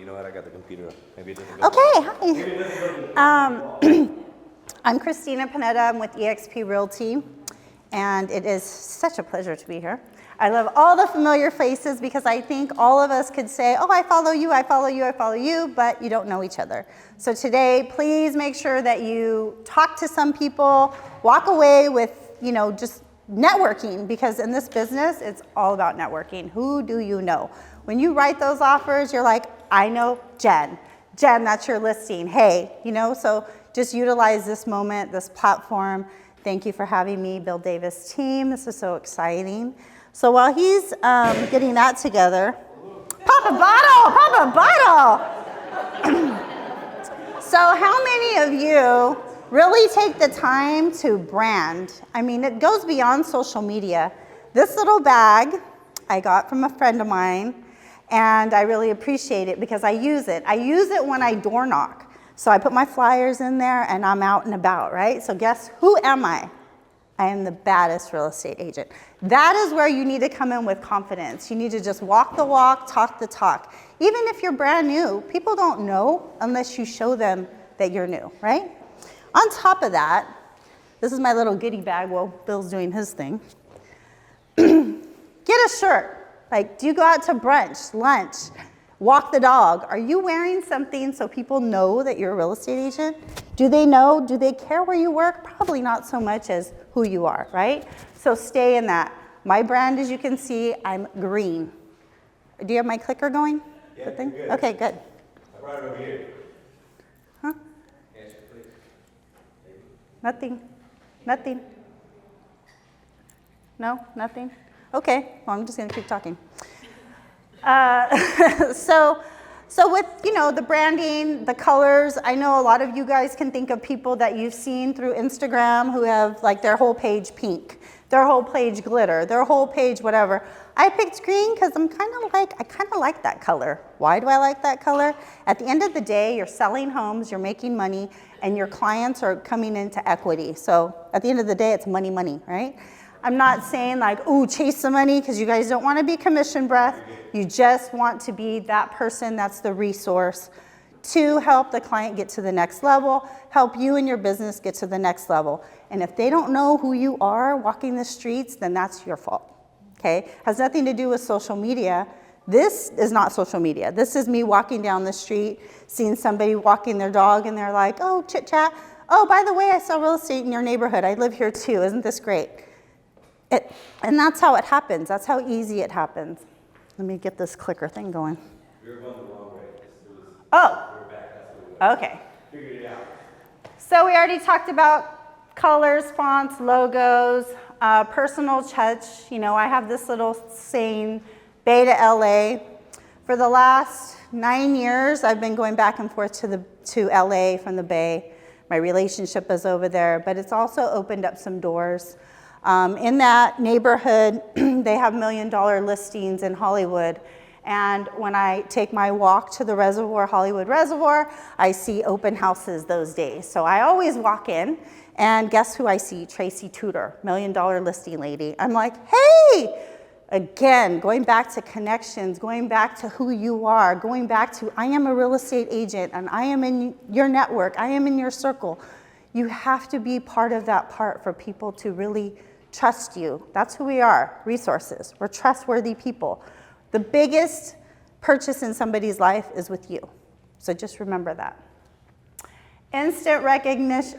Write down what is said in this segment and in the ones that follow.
You know what? I got the computer up. Maybe it doesn't go. Okay, hi. I'm Christina Panetta. I'm with eXp Realty, and it is such a pleasure to be here. I love all the familiar faces because I think all of us could say, oh, I follow you, I follow you, I follow you, but you don't know each other. So today, please make sure that you talk to some people, walk away with, just networking, because in this business, it's all about networking. Who do you know? When you write those offers, you're like, I know Jen. Jen, that's your listing. Hey, so just utilize this moment, this platform. Thank you for having me, Bill Davis team. This is so exciting. So while he's getting that together, pop a bottle. So how many of you really take the time to brand? I mean, it goes beyond social media. This little bag I got from a friend of mine, and I really appreciate it because I use it. I use it when I door knock. So I put my flyers in there and I'm out and about, right? So guess who am I? I am the baddest real estate agent. That is where you need to come in with confidence. You need to just walk the walk, talk the talk. Even if you're brand new, people don't know unless you show them that you're new, right? On top of that, this is my little goodie bag while Bill's doing his thing. Get a shirt. Like, do you go out to brunch, lunch, walk the dog? Are you wearing something so people know that you're a real estate agent? Do they know? Do they care where you work? Probably not so much as who you are, right? So stay in that. My brand, as you can see, I'm green. Do you have my clicker going? Yeah, thing? good. Okay, good. I brought it over here. Huh? Answer, please. Nothing. No, nothing? Okay, well, I'm just gonna keep talking. So with, the branding, the colors, I know a lot of you guys can think of people that you've seen through Instagram who have like their whole page pink, their whole page glitter, their whole page whatever. I picked green because I kind of like that color. Why do I like that color? At the end of the day, you're selling homes, you're making money, and your clients are coming into equity. So at the end of the day, it's money, right? I'm not saying like, ooh, chase the money, because you guys don't want to be commission breath. You just want to be that person that's the resource to help the client get to the next level, help you and your business get to the next level. And if they don't know who you are walking the streets, then that's your fault, okay? Has nothing to do with social media. This is not social media. This is me walking down the street, seeing somebody walking their dog, and they're like, oh, chit chat. Oh, by the way, I sell real estate in your neighborhood. I live here too. Isn't this great? And that's how it happens. That's how easy it happens. Let me get this clicker thing going. You're going the wrong way. Oh, We're back. That's okay. Figured it out. So we already talked about colors, fonts, logos, personal touch. I have this little saying, Bay to LA. For the last 9 years, I've been going back and forth to LA from the Bay. My relationship is over there, but it's also opened up some doors. In that neighborhood, they have $1 million listings in Hollywood. And when I take my walk to the reservoir, Hollywood Reservoir, I see open houses those days. So I always walk in, and guess who I see? Tracy Tudor, $1 million listing lady. I'm like, hey! Again, going back to connections, going back to who you are, going back to I am a real estate agent, and I am in your network, I am in your circle. You have to be part of that part for people to really trust you. That's who we are, resources. We're trustworthy people. The biggest purchase in somebody's life is with you. So just remember that. Instant recognition,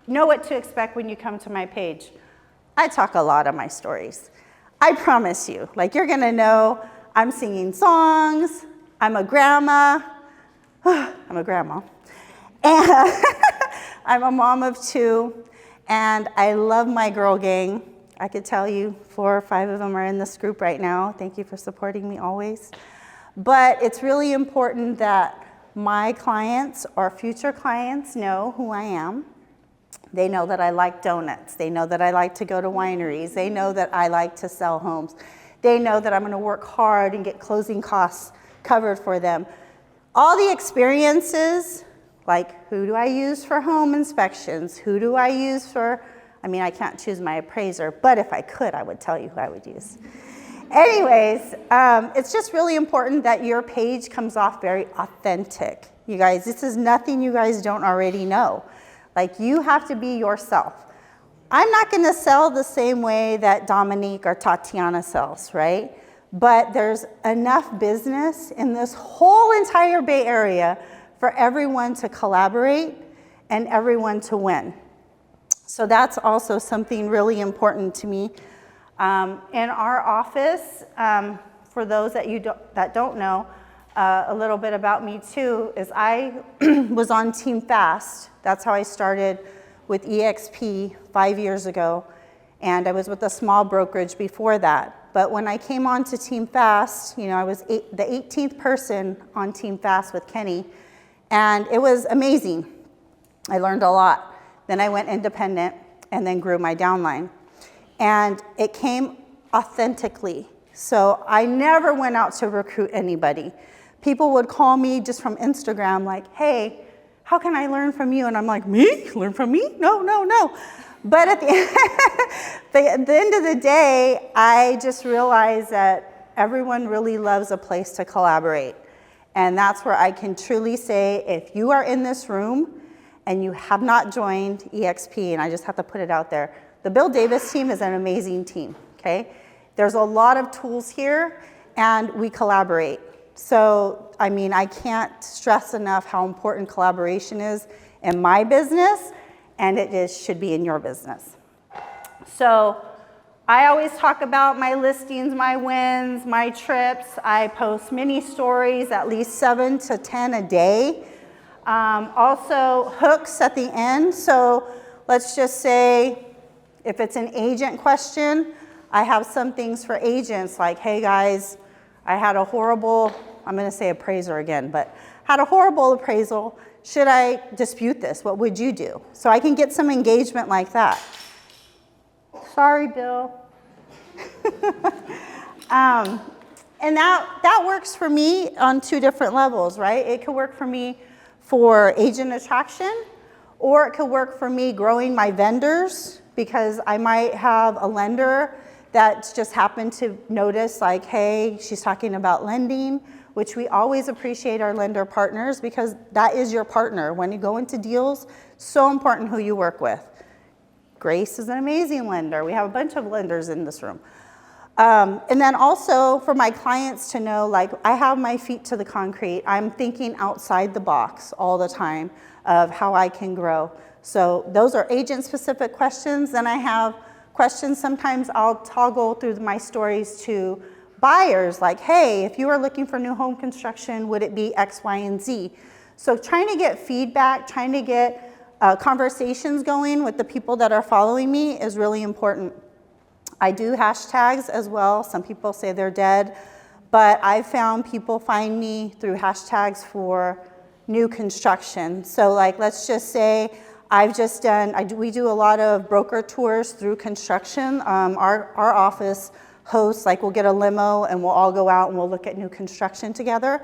know what to expect when you come to my page. I talk a lot of my stories. I promise you, you're gonna know I'm singing songs, I'm a grandma, and I'm a mom of 2. And I love my girl gang. I could tell you 4 or 5 of them are in this group right now. Thank you for supporting me always. But it's really important that my clients or future clients know who I am. They know that I like donuts. They know that I like to go to wineries. They know that I like to sell homes. They know that I'm gonna work hard and get closing costs covered for them. All the experiences, like who do I use for home inspections? Who do I use for, I can't choose my appraiser, but if I could, I would tell you who I would use. Anyways, it's just really important that your page comes off very authentic. You guys, this is nothing you guys don't already know. Like, you have to be yourself. I'm not going to sell the same way that Dominique or Tatiana sells, right? But there's enough business in this whole entire Bay Area for everyone to collaborate and everyone to win. So that's also something really important to me. In our office, for those that don't know, a little bit about me too, is I was on Team Fast. That's how I started with EXP 5 years ago, and I was with a small brokerage before that. But when I came on to Team Fast, I was the 18th person on Team Fast with Kenny, and it was amazing. I learned a lot. Then I went independent and then grew my downline. And it came authentically. So I never went out to recruit anybody. People would call me just from Instagram like, hey, how can I learn from you? And I'm like, me? Learn from me? No. But at the end of the day, I just realized that everyone really loves a place to collaborate. And that's where I can truly say, if you are in this room and you have not joined EXP, and I just have to put it out there, the Bill Davis team is an amazing team, okay? There's a lot of tools here, and we collaborate. So, I can't stress enough how important collaboration is in my business, and it should be in your business. So, I always talk about my listings, my wins, my trips. I post mini stories, at least 7 to 10 a day. Also, hooks at the end. So, let's just say, if it's an agent question, I have some things for agents like, hey guys, I had a horrible, I'm going to say appraiser again, but had a horrible appraisal. Should I dispute this? What would you do? So I can get some engagement like that. Sorry, Bill. And that works for me on 2 different levels, right? It could work for me for agent attraction, or it could work for me growing my vendors, because I might have a lender that just happened to notice like, hey, she's talking about lending, which we always appreciate our lender partners, because that is your partner. When you go into deals, so important who you work with. Grace is an amazing lender. We have a bunch of lenders in this room. And then also for my clients to know, like, I have my feet to the concrete. I'm thinking outside the box all the time of how I can grow. So those are agent-specific questions. Then I have questions. Sometimes I'll toggle through my stories to buyers, like, hey, if you are looking for new home construction, would it be X, Y, and Z? So trying to get feedback, trying to get conversations going with the people that are following me is really important. I do hashtags as well. Some people say they're dead, but I've found people find me through hashtags for new construction. So like, let's just say we do a lot of broker tours through construction. Our office hosts, like, we'll get a limo and we'll all go out and we'll look at new construction together.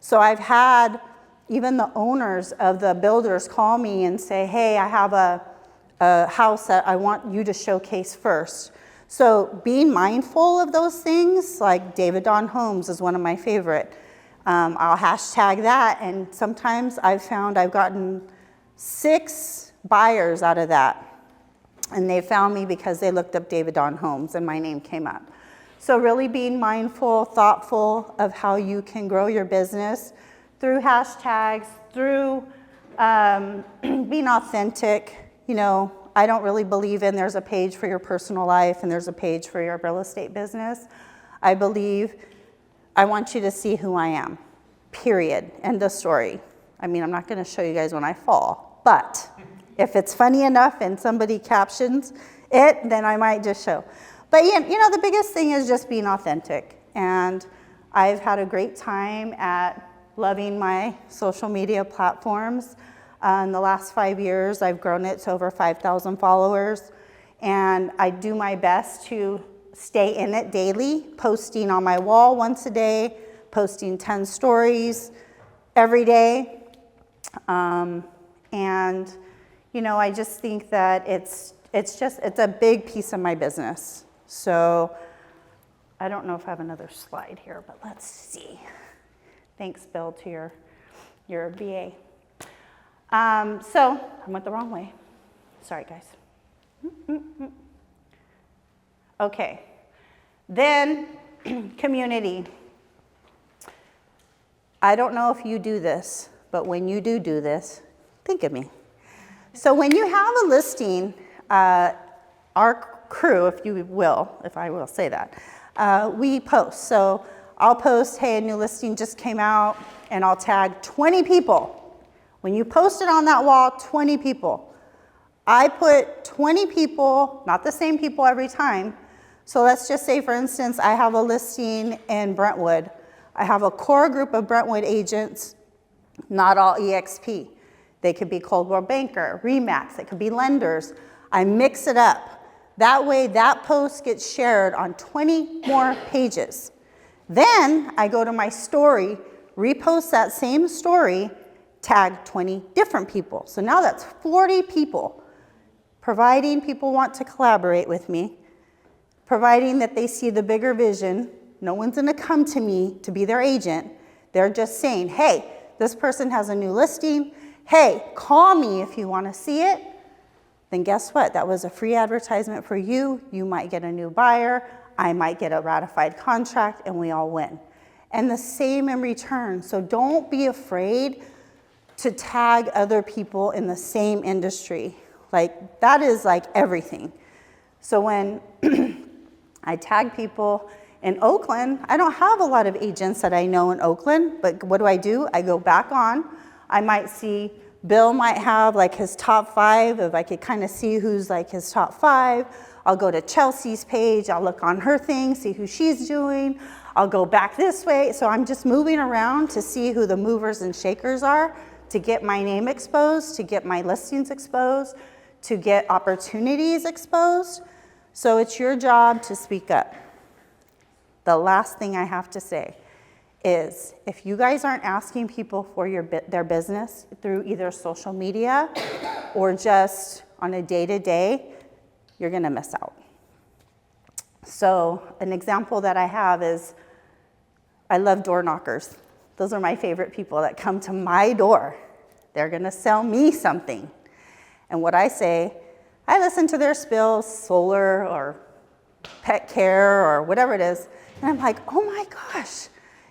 So I've had even the owners of the builders call me and say, hey, I have a house that I want you to showcase first. So being mindful of those things, like David Don Homes is one of my favorite. I'll hashtag that, and sometimes I've found I've gotten 6 buyers out of that. And they found me because they looked up David Don Homes and my name came up. So really being mindful, thoughtful of how you can grow your business through hashtags, through being authentic. I don't really believe in there's a page for your personal life and there's a page for your real estate business. I believe I want you to see who I am, period, end of story. I'm not going to show you guys when I fall, but if it's funny enough and somebody captions it, then I might just show. But the biggest thing is just being authentic. And I've had a great time at loving my social media platforms. In the last 5 years, I've grown it to over 5,000 followers. And I do my best to stay in it daily, posting on my wall once a day, posting 10 stories every day. I just think that it's a big piece of my business. So I don't know if I have another slide here, but let's see. Thanks, Bill, to your VA. So I went the wrong way. Sorry, guys. Okay. Then community. I don't know if you do this, but when you do this, think of me. So when you have a listing, our crew, if you will, if I will say that, we post. So I'll post, hey, a new listing just came out, and I'll tag 20 people. When you post it on that wall, 20 people. I put 20 people, not the same people every time. So let's just say, for instance, I have a listing in Brentwood. I have a core group of Brentwood agents, not all EXP. They could be Coldwell Banker, Remax, it could be lenders. I mix it up. That way, that post gets shared on 20 more pages. Then I go to my story, repost that same story, tag 20 different people. So now that's 40 people, providing people want to collaborate with me, providing that they see the bigger vision. No one's gonna come to me to be their agent. They're just saying, hey, this person has a new listing. Hey, call me if you wanna see it. Then guess what? That was a free advertisement for you. You might get a new buyer. I might get a ratified contract, and we all win. And the same in return. So don't be afraid to tag other people in the same industry. Like, that is like everything. So when I tag people in Oakland, I don't have a lot of agents that I know in Oakland, but what do? I go back on. I might see Bill might have like his top 5, if I could kind of see who's like his top 5. I'll go to Chelsea's page, I'll look on her thing, see who she's doing. I'll go back this way. So I'm just moving around to see who the movers and shakers are, to get my name exposed, to get my listings exposed, to get opportunities exposed. So it's your job to speak up. The last thing I have to say is, if you guys aren't asking people for their business through either social media or just on a day-to-day, you're gonna miss out. So an example that I have is, I love door knockers. Those are my favorite people that come to my door. They're gonna sell me something. And what I say, I listen to their spills, solar or pet care or whatever it is, and I'm like, oh my gosh,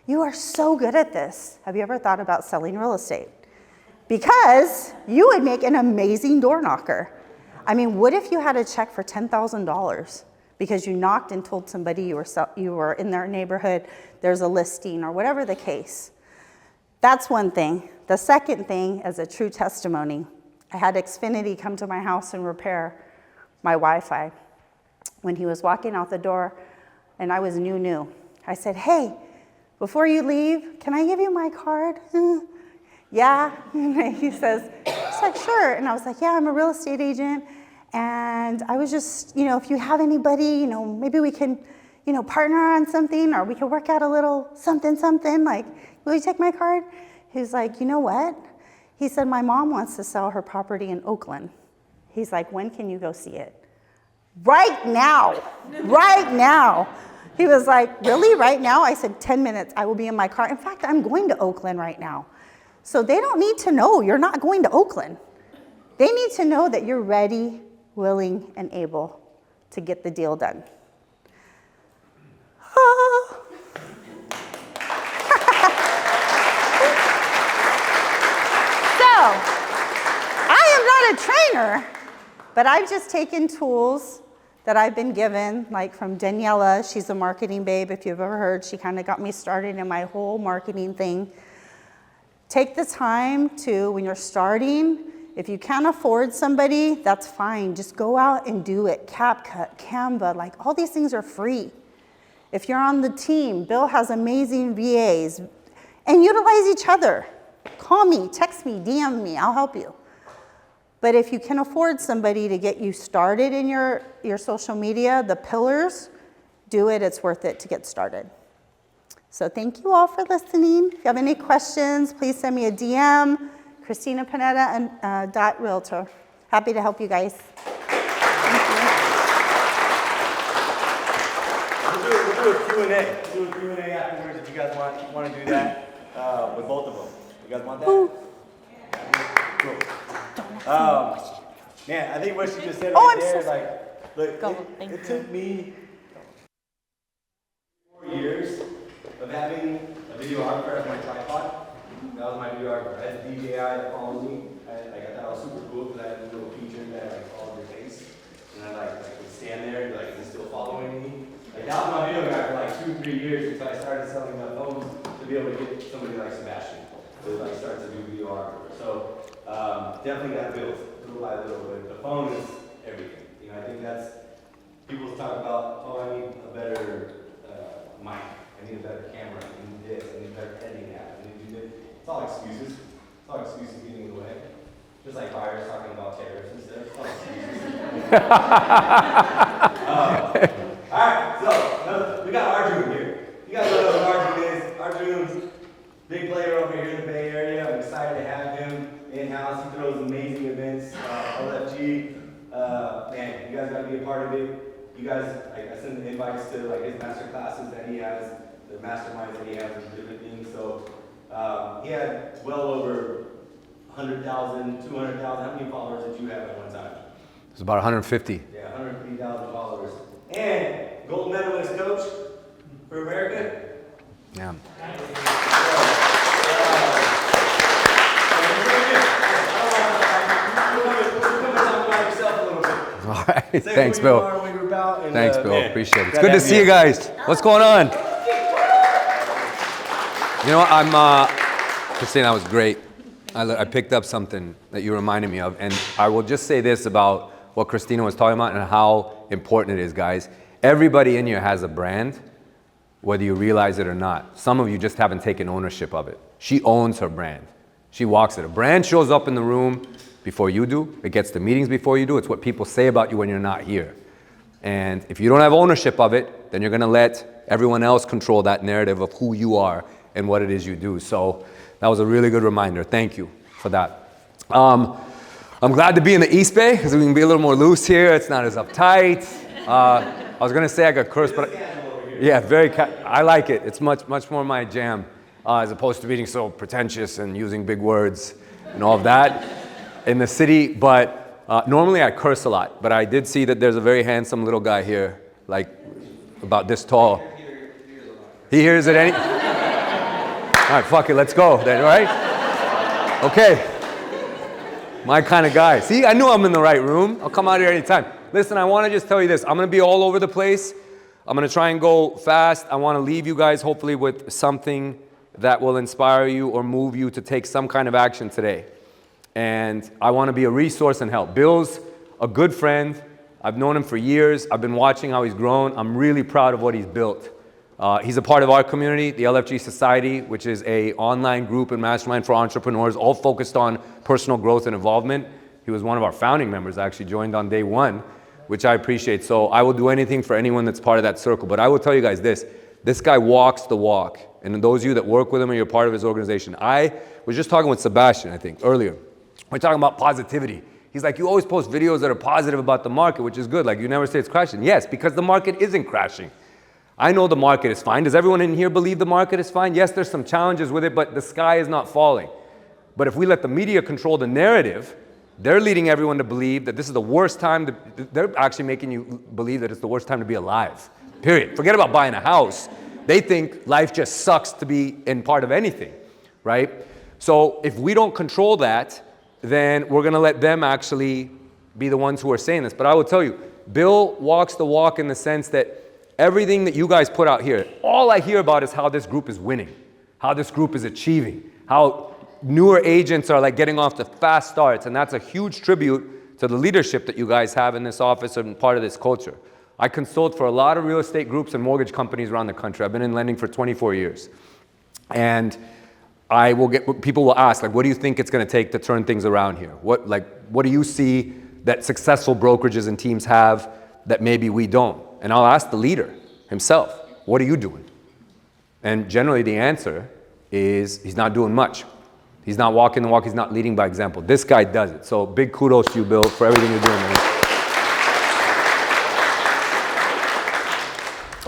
you are so good at this. Have you ever thought about selling real estate? Because you would make an amazing door knocker. I mean, what if you had a check for $10,000 because you knocked and told somebody you were in their neighborhood, there's a listing or whatever the case? That's one thing. The second thing is a true testimony. I had Xfinity come to my house and repair my Wi-Fi. When he was walking out the door, and I was new, I said, hey, before you leave, can I give you my card? Yeah. And he says, it's like, sure. And I was like, yeah, I'm a real estate agent. And I was just, if you have anybody, maybe we can, partner on something, or we can work out a little something, like, will you take my card? He's like, you know what? He said, my mom wants to sell her property in Oakland. He's like, when can you go see it? Right now, right now. He was like, really, right now? I said, 10 minutes, I will be in my car. In fact, I'm going to Oakland right now. So they don't need to know you're not going to Oakland. They need to know that you're ready, willing, and able to get the deal done. I am not a trainer, but I've just taken tools that I've been given, like from Daniela. She's a marketing babe, if you've ever heard. She kind of got me started in my whole marketing thing. Take the time to, when you're starting, if you can't afford somebody, that's fine. Just go out and do it. CapCut, Canva, like all these things are free. If you're on the team, Bill has amazing VAs, and utilize each other. Call me, text me, DM me, I'll help you. But if you can afford somebody to get you started in your social media, the pillars, do it, it's worth it to get started. So thank you all for listening. If you have any questions, please send me a DM, Christina Panetta and .realtor. Happy to help you guys. Thank you. We'll do a Q&A Q&A. Do a Q&A afterwards if you guys want to do that with both of them. You guys want that? Cool. Man, I think what she just said right there is like, look, it took me 4 years of having a videographer as my tripod. That was my videographer. I had a DJI that followed me. I thought it was super cool because I had a little feature that like followed your face. And I would stand there and like, is it still following me? Like that was my videographer for like 2-3 years until I started selling my phones to be able to get somebody like Sebastian to like start to do videographer. So definitely got built little by little, but the phone is everything. You know, I think that's, people talk about, oh, I need a better mic, I need a better camera, I need this, I need a better editing app, I need to do this. It's all excuses. It's all excuses getting in the way. Just like buyers talking about tariffs and stuff. It's all excuses. All right, so we got Arjun here. You guys know who Arjun is. Arjun's big player over here in the Bay Area. I'm excited to have him in-house. He throws amazing events. LFG, man, you guys got to be a part of it. You guys, I send invites to like his master classes that he has, the masterminds that he has, and different things. So he had well over 100,000, 200,000. How many followers did you have at one time? It's about 150. Yeah, 150,000 followers. And gold medalist coach for America. Yeah. All right. Thanks, Bill. Thanks, Bill. Appreciate it. It's good to see you guys. What's going on? You know, Christina, that was great. I picked up something that you reminded me of, and I will just say this about what Christina was talking about and how important it is, guys. Everybody in here has a brand, whether you realize it or not. Some of you just haven't taken ownership of it. She owns her brand. She walks it. A brand shows up in the room before you do. It gets to meetings before you do. It's what people say about you when you're not here. And if you don't have ownership of it, then you're gonna let everyone else control that narrative of who you are and what it is you do. So that was a really good reminder. Thank you for that. I'm glad to be in the East Bay because we can be a little more loose here. It's not as uptight. I was gonna say I got cursed, but yeah, I like it. It's much more my jam as opposed to being so pretentious and using big words and all of that in the city. But normally I curse a lot, but I did see that there's a very handsome little guy here, like about this tall. He hears it any? All right, fuck it, let's go then, right? Okay. My kind of guy. See, I knew I'm in the right room. I'll come out here anytime. Listen, I want to just tell you this. I'm going to be all over the place. I'm going to try and go fast. I want to leave you guys hopefully with something that will inspire you or move you to take some kind of action today. And I want to be a resource and help. Bill's a good friend. I've known him for years. I've been watching how he's grown. I'm really proud of what he's built. He's a part of our community, the LFG Society, which is an online group and mastermind for entrepreneurs, all focused on personal growth and involvement. He was one of our founding members, actually joined on day one, which I appreciate. So I will do anything for anyone that's part of that circle. But I will tell you guys this guy walks the walk. And those of you that work with him or you're part of his organization, I was just talking with Sebastian, I think, earlier. We're talking about positivity. He's like, you always post videos that are positive about the market, which is good. Like, you never say it's crashing. Yes, because the market isn't crashing. I know the market is fine. Does everyone in here believe the market is fine? Yes, there's some challenges with it, but the sky is not falling. But if we let the media control the narrative, they're leading everyone to believe that this is the worst time they're actually making you believe that it's the worst time to be alive, period. Forget about buying a house. They think life just sucks to be in part of anything, right? So if we don't control that, then we're gonna let them actually be the ones who are saying this. But I will tell you, Bill walks the walk in the sense that everything that you guys put out here, all I hear about is how this group is winning, how this group is achieving, how newer agents are like getting off to fast starts. And that's a huge tribute to the leadership that you guys have in this office and part of this culture. I consult for a lot of real estate groups and mortgage companies around the country. I've been in lending for 24 years. And people will ask, like, what do you think it's going to take to turn things around here? What do you see that successful brokerages and teams have that maybe we don't? And I'll ask the leader himself, what are you doing? And generally the answer is he's not doing much. He's not walking the walk. He's not leading by example. This guy does it. So big kudos to you, Bill, for everything you're doing, man.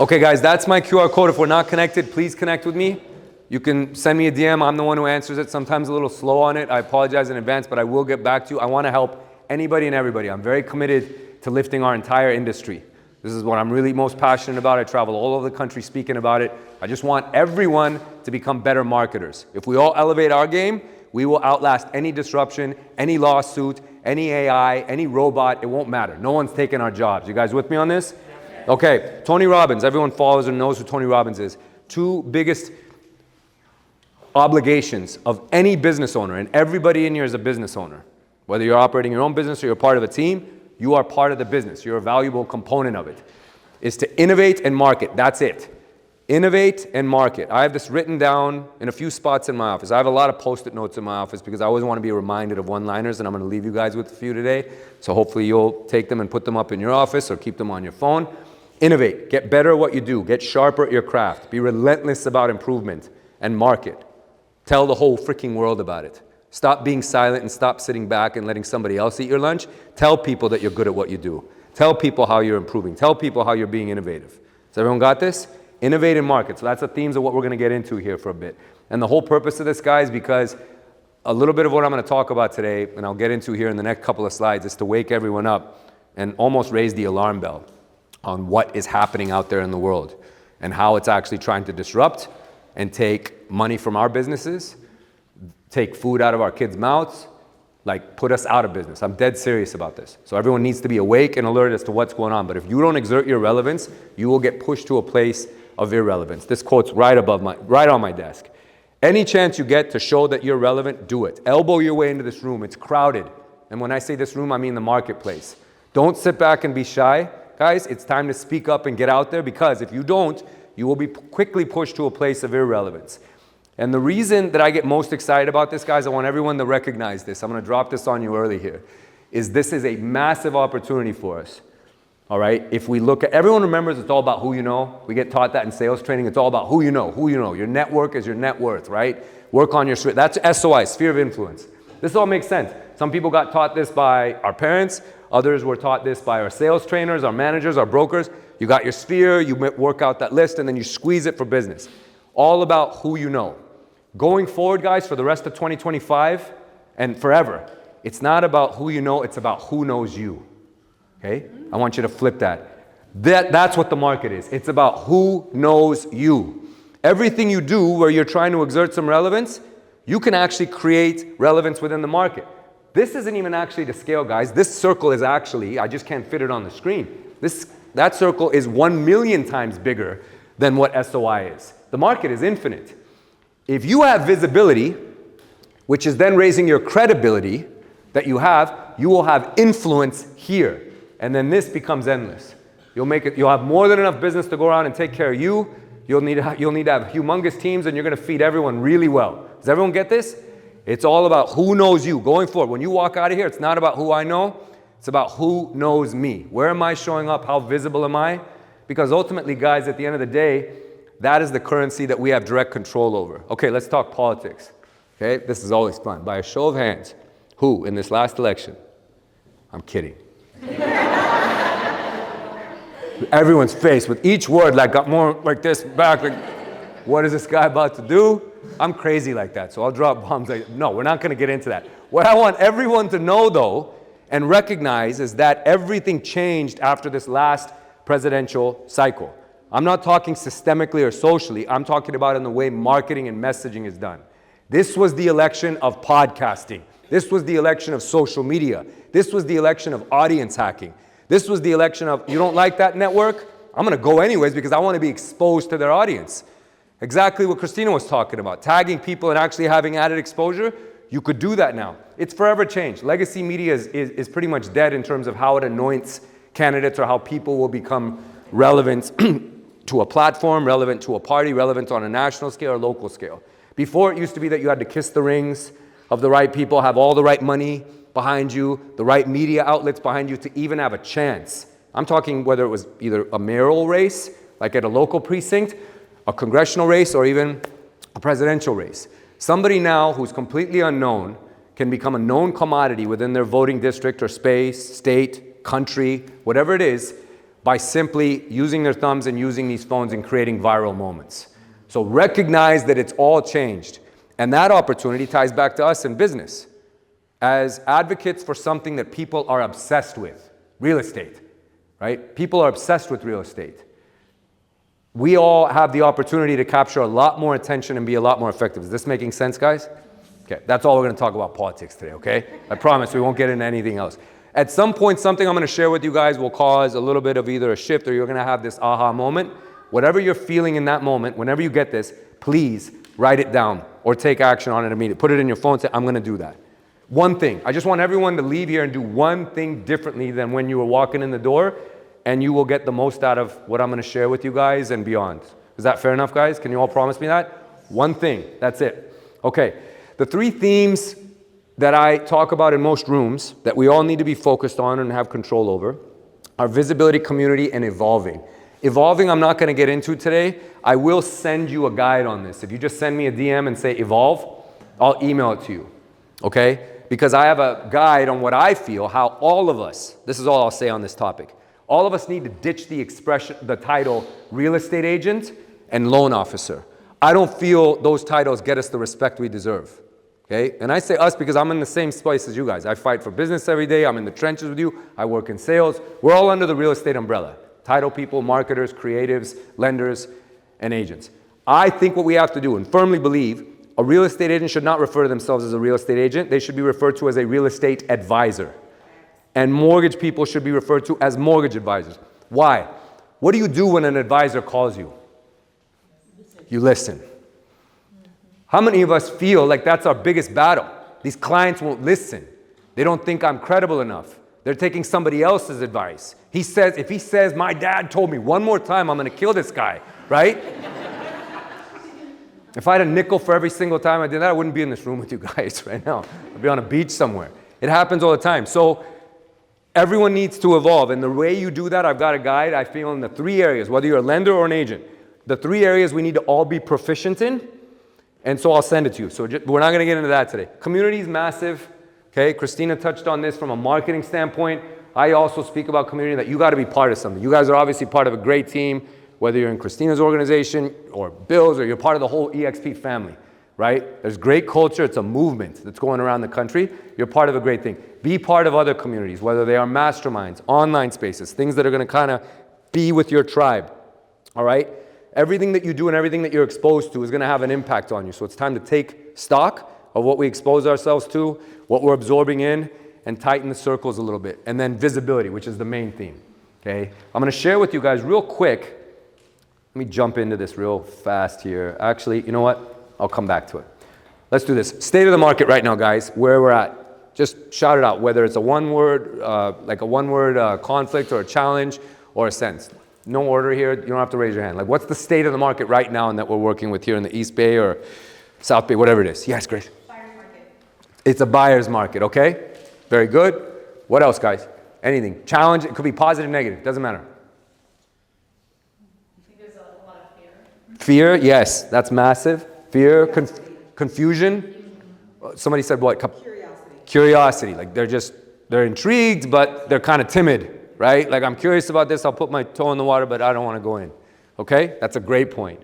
Okay, guys, that's my QR code. If we're not connected, please connect with me. You can send me a DM. I'm the one who answers it. Sometimes a little slow on it. I apologize in advance, but I will get back to you. I want to help anybody and everybody. I'm very committed to lifting our entire industry. This is what I'm really most passionate about. I travel all over the country speaking about it. I just want everyone to become better marketers. If we all elevate our game, we will outlast any disruption, any lawsuit, any AI, any robot. It won't matter. No one's taking our jobs. You guys with me on this? Okay, Tony Robbins. Everyone follows and knows who Tony Robbins is. Two biggest obligations of any business owner, and everybody in here is a business owner. Whether you're operating your own business or you're part of a team, you are part of the business. You're a valuable component of it. Is to innovate and market. That's it. Innovate and market. I have this written down in a few spots in my office. I have a lot of post-it notes in my office because I always want to be reminded of one-liners, and I'm going to leave you guys with a few today. So hopefully you'll take them and put them up in your office or keep them on your phone. Innovate. Get better at what you do. Get sharper at your craft. Be relentless about improvement and market. Tell the whole freaking world about it. Stop being silent and stop sitting back and letting somebody else eat your lunch. Tell people that you're good at what you do. Tell people how you're improving. Tell people how you're being innovative. Has everyone got this? Innovate and market. So that's the themes of what we're going to get into here for a bit. And the whole purpose of this, guys, because a little bit of what I'm going to talk about today, and I'll get into here in the next couple of slides, is to wake everyone up and almost raise the alarm bell on what is happening out there in the world and how it's actually trying to disrupt and take money from our businesses, take food out of our kids' mouths, like put us out of business. I'm dead serious about this. So everyone needs to be awake and alert as to what's going on. But if you don't exert your relevance, you will get pushed to a place of irrelevance. This quote's right on my desk. Any chance you get to show that you're relevant, do it. Elbow your way into this room. It's crowded. And when I say this room, I mean the marketplace. Don't sit back and be shy. Guys, it's time to speak up and get out there, because if you don't, you will be quickly pushed to a place of irrelevance. And the reason that I get most excited about this, guys, I want everyone to recognize this. I'm going to drop this on you early here. This is a massive opportunity for us. All right? If we look at, everyone remembers it's all about who you know. We get taught that in sales training. It's all about who you know, who you know. Your network is your net worth, right? Work on your, that's SOI, sphere of influence. This all makes sense. Some people got taught this by our parents. Others were taught this by our sales trainers, our managers, our brokers. You got your sphere, you work out that list, and then you squeeze it for business. All about who you know. Going forward, guys, for the rest of 2025 and forever, it's not about who you know, it's about who knows you. Okay? I want you to flip that. That's what the market is. It's about who knows you. Everything you do where you're trying to exert some relevance, you can actually create relevance within the market. This isn't even actually to scale, guys. This circle is actually, I just can't fit it on the screen. That circle is 1 million times bigger than what SOI is. The market is infinite. If you have visibility, which is then raising your credibility that you will have influence here. And then this becomes endless. You'll have more than enough business to go around and take care of you. You'll need to have humongous teams, and you're going to feed everyone really well. Does everyone get this? It's all about who knows you going forward. When you walk out of here, it's not about who I know. It's about who knows me. Where am I showing up? How visible am I? Because ultimately, guys, at the end of the day, that is the currency that we have direct control over. Okay, let's talk politics. Okay, this is always fun. By a show of hands, who in this last election? I'm kidding. Everyone's face with each word got more like this back. Like, what is this guy about to do? I'm crazy like that, so I'll drop bombs. No, we're not going to get into that. What I want everyone to know, though, and recognize is that everything changed after this last presidential cycle. I'm not talking systemically or socially. I'm talking about in the way marketing and messaging is done. This was the election of podcasting. This was the election of social media. This was the election of audience hacking. This was the election of, you don't like that network? I'm going to go anyways because I want to be exposed to their audience. Exactly what Christina was talking about. Tagging people and actually having added exposure. You could do that now. It's forever changed. Legacy media is pretty much dead in terms of how it anoints candidates or how people will become relevant to a platform, relevant to a party, relevant on a national scale or local scale. Before, it used to be that you had to kiss the rings of the right people, have all the right money behind you, the right media outlets behind you to even have a chance. I'm talking whether it was either a mayoral race, like at a local precinct, a congressional race, or even a presidential race. Somebody now who's completely unknown can become a known commodity within their voting district or space, state, country, whatever it is, by simply using their thumbs and using these phones and creating viral moments. So recognize that it's all changed. And that opportunity ties back to us in business as advocates for something that people are obsessed with, real estate, right? People are obsessed with real estate. We all have the opportunity to capture a lot more attention and be a lot more effective. Is this making sense, guys? Okay, that's all we're going to talk about politics today, okay? I promise we won't get into anything else. At some point, something I'm going to share with you guys will cause a little bit of either a shift or you're going to have this aha moment. Whatever you're feeling in that moment, whenever you get this, please write it down or take action on it immediately. Put it in your phone and say, I'm going to do that. One thing. I just want everyone to leave here and do one thing differently than when you were walking in the door, and you will get the most out of what I'm going to share with you guys and beyond. Is that fair enough, guys? Can you all promise me that? One thing. That's it. Okay. The 3 themes that I talk about in most rooms that we all need to be focused on and have control over are visibility, community, and evolving. Evolving, I'm not going to get into today. I will send you a guide on this. If you just send me a DM and say evolve, I'll email it to you. Okay? Because I have a guide on what I feel, how all of us, this is all I'll say on this topic, all of us need to ditch the expression, the title real estate agent and loan officer. I don't feel those titles get us the respect we deserve. Okay? And I say us because I'm in the same place as you guys. I fight for business every day. I'm in the trenches with you. I work in sales. We're all under the real estate umbrella. Title people, marketers, creatives, lenders, and agents. I think what we have to do and firmly believe, a real estate agent should not refer to themselves as a real estate agent. They should be referred to as a real estate advisor. And mortgage people should be referred to as mortgage advisors. Why? What do you do when an advisor calls you? You listen. How many of us feel like that's our biggest battle? These clients won't listen. They don't think I'm credible enough. They're taking somebody else's advice. If he says, my dad told me one more time, I'm going to kill this guy, right? If I had a nickel for every single time I did that, I wouldn't be in this room with you guys right now. I'd be on a beach somewhere. It happens all the time. So everyone needs to evolve. And the way you do that, I've got a guide, I feel, in the 3 areas, whether you're a lender or an agent. The 3 areas we need to all be proficient in. And so I'll send it to you. So we're not going to get into that today. Community is massive. Okay, Christina touched on this from a marketing standpoint. I also speak about community, that you got to be part of something. You guys are obviously part of a great team, whether you're in Christina's organization or Bill's, or you're part of the whole EXP family, right? There's great culture. It's a movement that's going around the country. You're part of a great thing. Be part of other communities, whether they are masterminds, online spaces, things that are going to kind of be with your tribe, all right? Everything that you do and everything that you're exposed to is going to have an impact on you. So it's time to take stock of what we expose ourselves to, what we're absorbing in, and tighten the circles a little bit. And then visibility, which is the main theme. Okay? I'm going to share with you guys real quick. Let me jump into this real fast here. Actually, you know what? I'll come back to it. Let's do this. State of the market right now, guys, where we're at. Just shout it out, whether it's a one-word, conflict or a challenge or a sense. No order here. You don't have to raise your hand. Like, what's the state of the market right now and that we're working with here in the East Bay or South Bay, whatever it is? Yes, Grace. Buyer's market. It's a buyer's market, okay? Very good. What else, guys? Anything. Challenge, it could be positive, negative. Doesn't matter. I think there's a lot of fear. Fear, yes, that's massive. Fear, confusion. Somebody said what? Curiosity. Like they're intrigued, but they're kind of timid. Right? Like, I'm curious about this. I'll put my toe in the water, but I don't want to go in. Okay? That's a great point.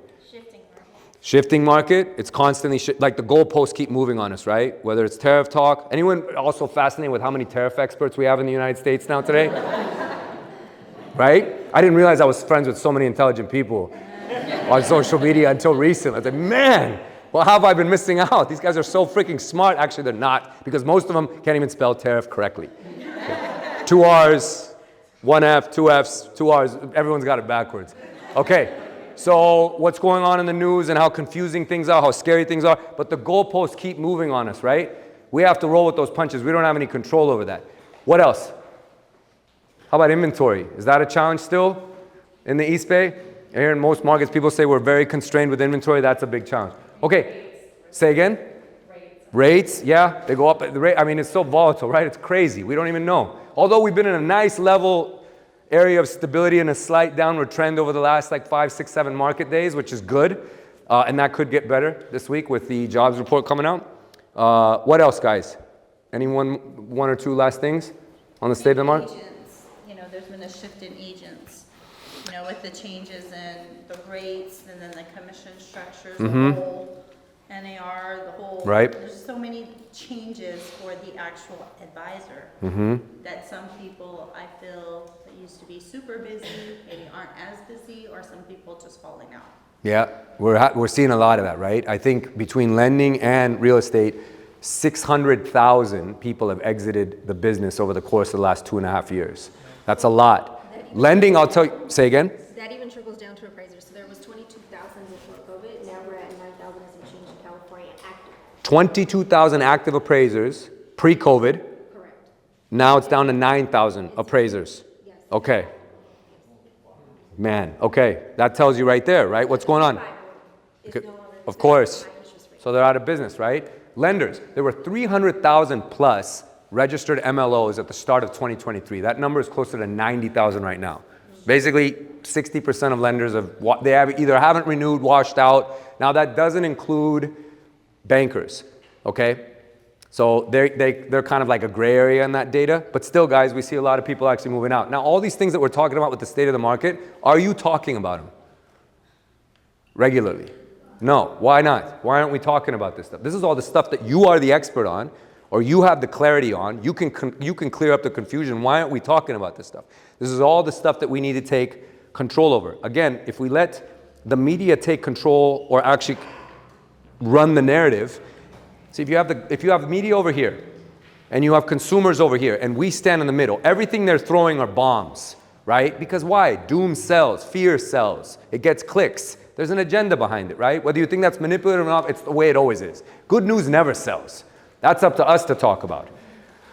Shifting market. It's constantly, like the goalposts keep moving on us, right? Whether it's tariff talk. Anyone also fascinated with how many tariff experts we have in the United States now today? Right? I didn't realize I was friends with so many intelligent people on social media until recently. I was like, man, well, how have I been missing out? These guys are so freaking smart. Actually, they're not, because most of them can't even spell tariff correctly. Okay. 2 R's. 1 F, 2 Fs, 2 Rs, everyone's got it backwards. Okay, so what's going on in the news and how confusing things are, how scary things are, but the goalposts keep moving on us, right? We have to roll with those punches. We don't have any control over that. What else? How about inventory? Is that a challenge still in the East Bay? Here in most markets, people say we're very constrained with inventory. That's a big challenge. Okay, say again? Rates, yeah, they go up. I mean, it's so volatile, right? It's crazy. We don't even know. Although we've been in a nice level area of stability and a slight downward trend over the last 5, 6, 7 market days, which is good. And that could get better this week with the jobs report coming out. What else, guys? Anyone, 1 or 2 last things on the state of the market? Agents. There's been a shift in agents. you know, with the changes in the rates and then the commission structures, Mm-hmm. the whole NAR, the whole. Right. There's so many changes for the actual advisor Mm-hmm. that some people, I feel, that used to be super busy, maybe aren't as busy, or some people just falling out. Yeah, we're seeing a lot of that, right? I think between lending and real estate, 600,000 people have exited the business over the course of the last 2.5 years. That's a lot. Lending, I'll tell you, say again? That even trickles down to appraisers. So there was 22,000 before COVID. Now we're at 9,000 and some change in California active. 22,000 active appraisers pre-COVID. Correct. Now it's down to 9,000 appraisers. Yes. Okay. Man, okay. That tells you right there, right? What's going on? It's no longer Of course. high interest rate. So they're out of business, right? Lenders, there were 300,000 plus registered MLOs at the start of 2023. That number is closer to 90,000 right now. Basically, 60% of lenders they have either haven't renewed, washed out. Now that doesn't include bankers, okay? So they're kind of like a gray area in that data, but still, guys, we see a lot of people actually moving out. Now, all these things that we're talking about with the state of the market, are you talking about them regularly? No. Why not? Why aren't we talking about this stuff? This is all the stuff that you are the expert on, or you have the clarity on. You can clear up the confusion. Why aren't we talking about this stuff? This is all the stuff that we need to take control over. Again, if we let the media take control or actually run the narrative. See, if you have media over here and you have consumers over here and we stand in the middle, everything they're throwing are bombs, right? Because why? Doom sells, fear sells, it gets clicks. There's an agenda behind it, right? Whether you think that's manipulative or not, it's the way it always is. Good news never sells. That's up to us to talk about.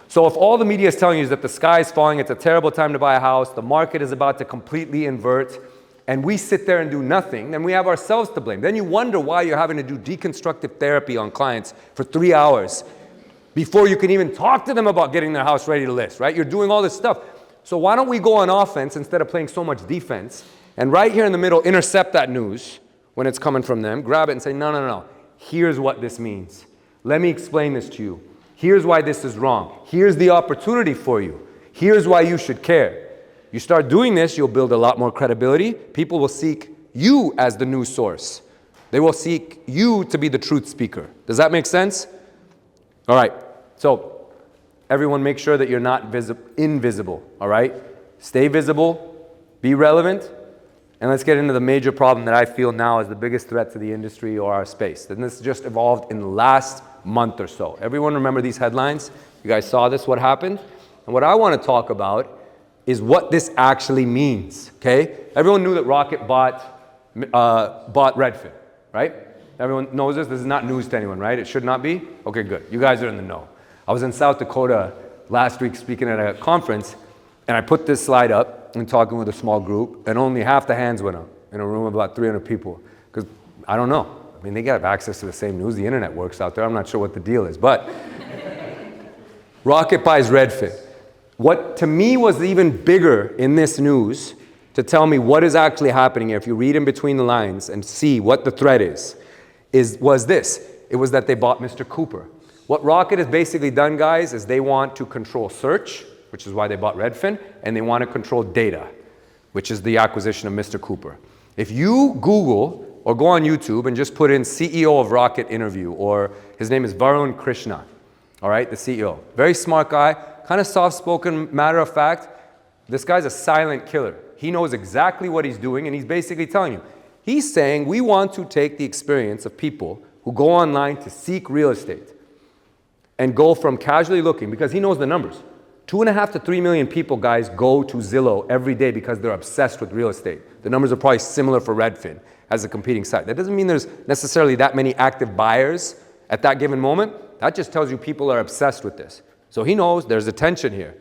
So if all the media is telling you is that the sky is falling, it's a terrible time to buy a house, the market is about to completely invert, and we sit there and do nothing, then we have ourselves to blame. Then you wonder why you're having to do deconstructive therapy on clients for 3 hours before you can even talk to them about getting their house ready to list, right? You're doing all this stuff. So why don't we go on offense instead of playing so much defense, and right here in the middle, intercept that news when it's coming from them, grab it and say, no. Here's what this means. Let me explain this to you. Here's why this is wrong. Here's the opportunity for you. Here's why you should care. You start doing this, you'll build a lot more credibility. People will seek you as the news source. They will seek you to be the truth speaker. Does that make sense? All right. So everyone make sure that you're not invisible. All right? Stay visible, be relevant, and let's get into the major problem that I feel now is the biggest threat to the industry or our space. And this just evolved in the last month or so. Everyone remember these headlines? You guys saw this, what happened? And what I want to talk about is what this actually means, okay? Everyone knew that Rocket bought Redfin, right? Everyone knows this. This is not news to anyone, right? It should not be? Okay, good. You guys are in the know. I was in South Dakota last week speaking at a conference, and I put this slide up and talking with a small group, and only half the hands went up in a room of about 300 people. Because, I don't know. I mean, they have access to the same news. The internet works out there. I'm not sure what the deal is, but Rocket buys Redfin. What to me was even bigger in this news to tell me what is actually happening here, if you read in between the lines and see what the threat was this. It was that they bought Mr. Cooper. What Rocket has basically done, guys, is they want to control search, which is why they bought Redfin, and they want to control data, which is the acquisition of Mr. Cooper. If you Google or go on YouTube and just put in CEO of Rocket interview, or his name is Arjun Christina, all right, the CEO. Very smart guy, kind of soft-spoken, matter of fact. This guy's a silent killer. He knows exactly what he's doing, and he's basically telling you. He's saying we want to take the experience of people who go online to seek real estate and go from casually looking, because he knows the numbers. 2.5 to 3 million people, guys, go to Zillow every day because they're obsessed with real estate. The numbers are probably similar for Redfin as a competing site. That doesn't mean there's necessarily that many active buyers at that given moment. That just tells you people are obsessed with this. So he knows there's attention here.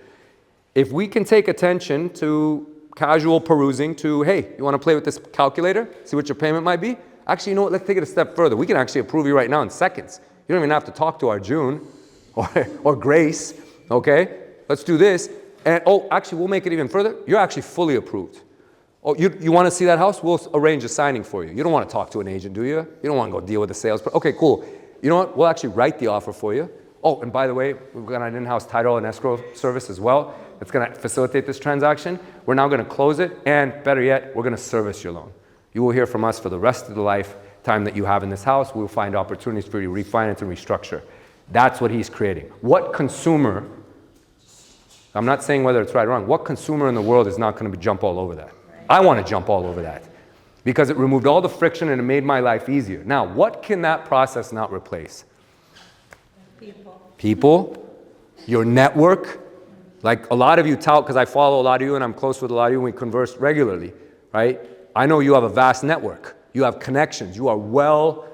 If we can take attention to casual perusing to, hey, you want to play with this calculator? See what your payment might be? Actually, you know what? Let's take it a step further. We can actually approve you right now in seconds. You don't even have to talk to Arjun or Grace, okay? Let's do this. And, oh, actually, we'll make it even further. You're actually fully approved. Oh, you want to see that house? We'll arrange a signing for you. You don't want to talk to an agent, do you? You don't want to go deal with the sales. Okay, cool. You know what? We'll actually write the offer for you. Oh, and by the way, we've got an in-house title and escrow service as well. It's going to facilitate this transaction. We're now going to close it, and better yet, we're going to service your loan. You will hear from us for the rest of the lifetime that you have in this house. We'll find opportunities for you to refinance and restructure. That's what he's creating. What consumer, I'm not saying whether it's right or wrong, what consumer in the world is not going to jump all over that? I want to jump all over that because it removed all the friction and it made my life easier. Now, what can that process not replace? People, your network. Like a lot of you tout, because I follow a lot of you and I'm close with a lot of you and we converse regularly, right? I know you have a vast network. You have connections. You are well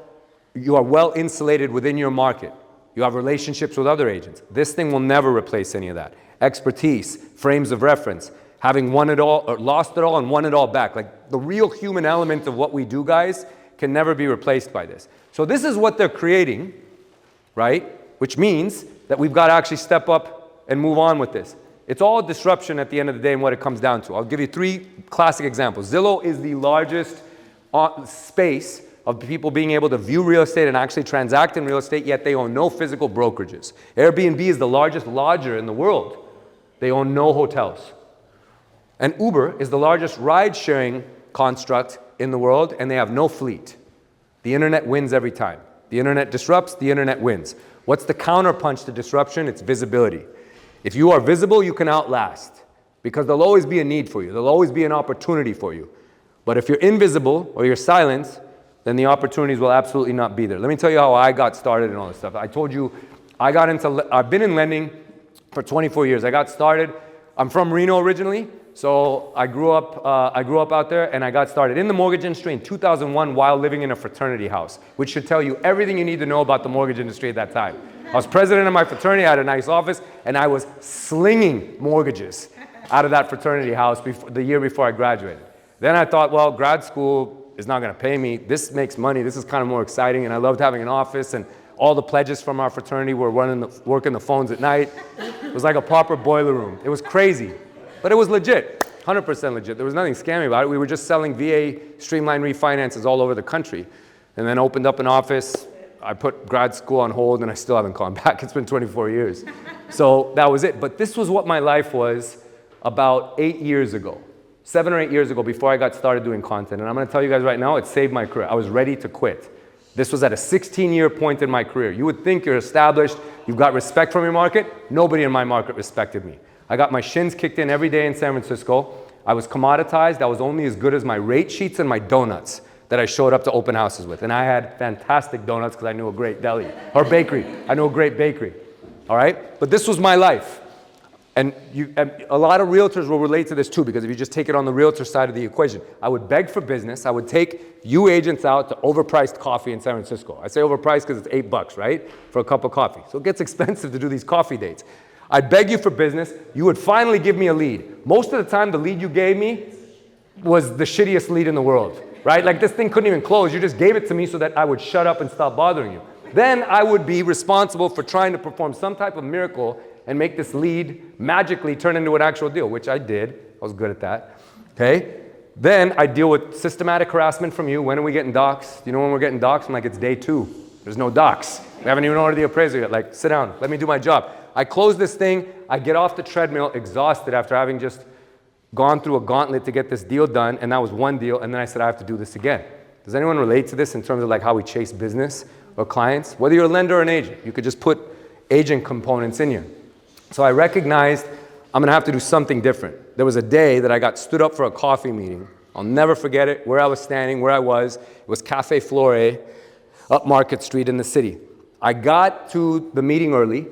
insulated within your market. You have relationships with other agents. This thing will never replace any of that. Expertise, frames of reference, having won it all, or lost it all and won it all back. Like the real human element of what we do, guys, can never be replaced by this. So this is what they're creating, right? Which means that we've got to actually step up and move on with this. It's all disruption at the end of the day and what it comes down to. I'll give you 3 classic examples. Zillow is the largest space of people being able to view real estate and actually transact in real estate, yet they own no physical brokerages. Airbnb is the largest lodger in the world. They own no hotels. And Uber is the largest ride-sharing construct in the world, and they have no fleet. The internet wins every time. The internet disrupts, the internet wins. What's the counterpunch to disruption? It's visibility. If you are visible, you can outlast because there'll always be a need for you. There'll always be an opportunity for you. But if you're invisible or you're silent, then the opportunities will absolutely not be there. Let me tell you how I got started and all this stuff. I told you, I've been in lending for 24 years. I got started, I'm from Reno originally, so I grew up out there and I got started in the mortgage industry in 2001 while living in a fraternity house, which should tell you everything you need to know about the mortgage industry at that time. I was president of my fraternity, I had a nice office, and I was slinging mortgages out of that fraternity house the year before I graduated. Then I thought, well, grad school is not going to pay me. This makes money. This is kind of more exciting, and I loved having an office, and all the pledges from our fraternity were working the phones at night. It was like a proper boiler room. It was crazy, but it was legit, 100% legit. There was nothing scammy about it. We were just selling VA streamline refinances all over the country, and then opened up an office. I put grad school on hold, and I still haven't gone back. It's been 24 years. So that was it. But this was what my life was about 8 years ago, 7 or 8 years ago, before I got started doing content. And I'm going to tell you guys right now, it saved my career. I was ready to quit. This was at a 16-year point in my career. You would think you're established, you've got respect from your market. Nobody in my market respected me. I got my shins kicked in every day in San Francisco. I was commoditized. I was only as good as my rate sheets and my donuts that I showed up to open houses with. And I had fantastic donuts because I knew a great deli, or bakery. I knew a great bakery, all right? But this was my life. And a lot of realtors will relate to this too, because if you just take it on the realtor side of the equation, I would beg for business. I would take you agents out to overpriced coffee in San Francisco. I say overpriced because it's $8, right? For a cup of coffee. So it gets expensive to do these coffee dates. I'd beg you for business. You would finally give me a lead. Most of the time, the lead you gave me was the shittiest lead in the world, right? Like this thing couldn't even close. You just gave it to me so that I would shut up and stop bothering you. Then I would be responsible for trying to perform some type of miracle and make this lead magically turn into an actual deal, which I did. I was good at that, okay? Then I deal with systematic harassment from you. When are we getting docs? You know when we're getting docs? I'm like, it's day 2. There's no docs. We haven't even ordered the appraiser yet. Like, sit down, let me do my job. I close this thing, I get off the treadmill exhausted after having just gone through a gauntlet to get this deal done, and that was one deal, and then I said, I have to do this again. Does anyone relate to this in terms of like how we chase business or clients? Whether you're a lender or an agent, you could just put agent components in here. So I recognized I'm gonna have to do something different. There was a day that I got stood up for a coffee meeting. I'll never forget it, where I was standing, where I was. It was Cafe Flore, up Market Street in the city. I got to the meeting early,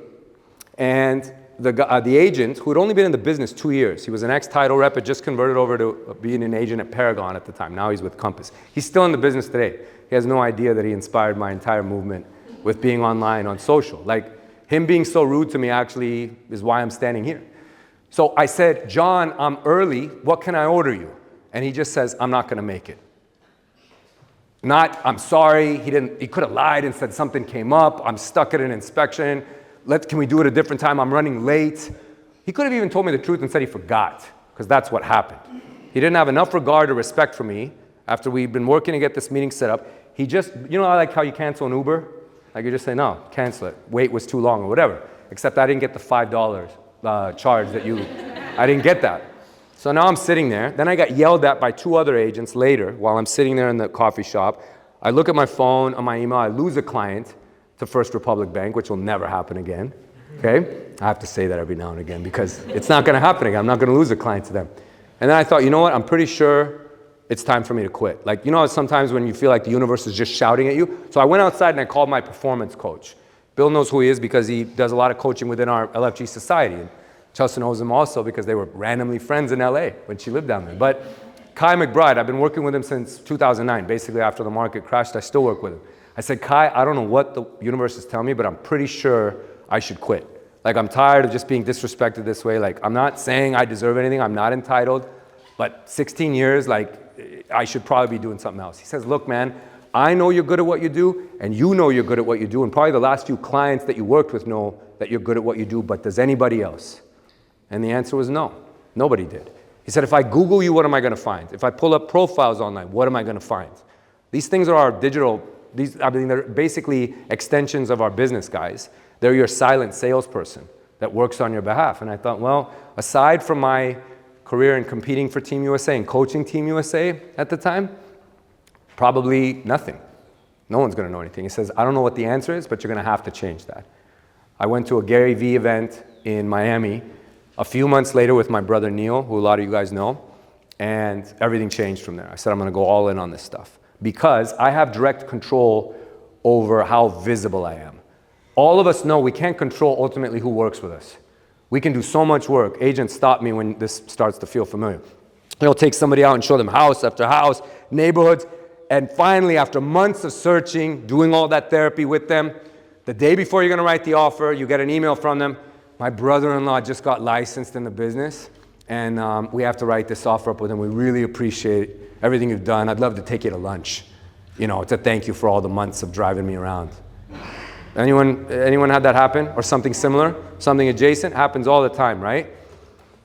and the agent, who had only been in the business 2 years, he was an ex-title rep, had just converted over to being an agent at Paragon at the time. Now he's with Compass. He's still in the business today. He has no idea that he inspired my entire movement with being online on social. Like, him being so rude to me actually is why I'm standing here. So I said, John, I'm early. What can I order you? And he just says, I'm not going to make it. Not, I'm sorry. He could have lied and said something came up. I'm stuck at an inspection. Can we do it a different time? I'm running late. He could have even told me the truth and said he forgot, because that's what happened. He didn't have enough regard or respect for me after we'd been working to get this meeting set up. He just, you know, I like how you cancel an Uber? Like you just say, no, cancel it. Wait was too long or whatever. Except I didn't get the $5 charge that you I didn't get that. So now I'm sitting there. Then I got yelled at by 2 other agents later while I'm sitting there in the coffee shop. I look at my phone, on my email, I lose a client to First Republic Bank, which will never happen again, okay? I have to say that every now and again because it's not gonna happen again. I'm not gonna lose a client to them. And then I thought, you know what? I'm pretty sure it's time for me to quit. Like, you know, sometimes when you feel like the universe is just shouting at you. So I went outside and I called my performance coach. Bill knows who he is because he does a lot of coaching within our LFG society. And Chelsea knows him also because they were randomly friends in LA when she lived down there. But Kai McBride, I've been working with him since 2009. Basically, after the market crashed, I still work with him. I said, Kai, I don't know what the universe is telling me, but I'm pretty sure I should quit. Like, I'm tired of just being disrespected this way. Like, I'm not saying I deserve anything. I'm not entitled. But 16 years, like, I should probably be doing something else. He says, look, man, I know you're good at what you do, and you know you're good at what you do, and probably the last few clients that you worked with know that you're good at what you do, but does anybody else? And the answer was no. Nobody did. He said, if I Google you, what am I going to find? If I pull up profiles online, what am I going to find? These things are our digital, they're basically extensions of our business, guys. They're your silent salesperson that works on your behalf. And I thought, well, aside from my career in competing for Team USA and coaching Team USA at the time, probably nothing. No one's going to know anything. He says, I don't know what the answer is, but you're going to have to change that. I went to a Gary Vee event in Miami a few months later with my brother Neil, who a lot of you guys know, and everything changed from there. I said, I'm going to go all in on this stuff because I have direct control over how visible I am. All of us know we can't control ultimately who works with us. We can do so much work. Agents stop me when this starts to feel familiar. They'll take somebody out and show them house after house, neighborhoods, and finally, after months of searching, doing all that therapy with them, the day before you're going to write the offer, you get an email from them. My brother-in-law just got licensed in the business, and we have to write this offer up with him. We really appreciate everything you've done. I'd love to take you to lunch, you know, to thank you for all the months of driving me around. Anyone had that happen? Or something similar? Something adjacent? Happens all the time, right?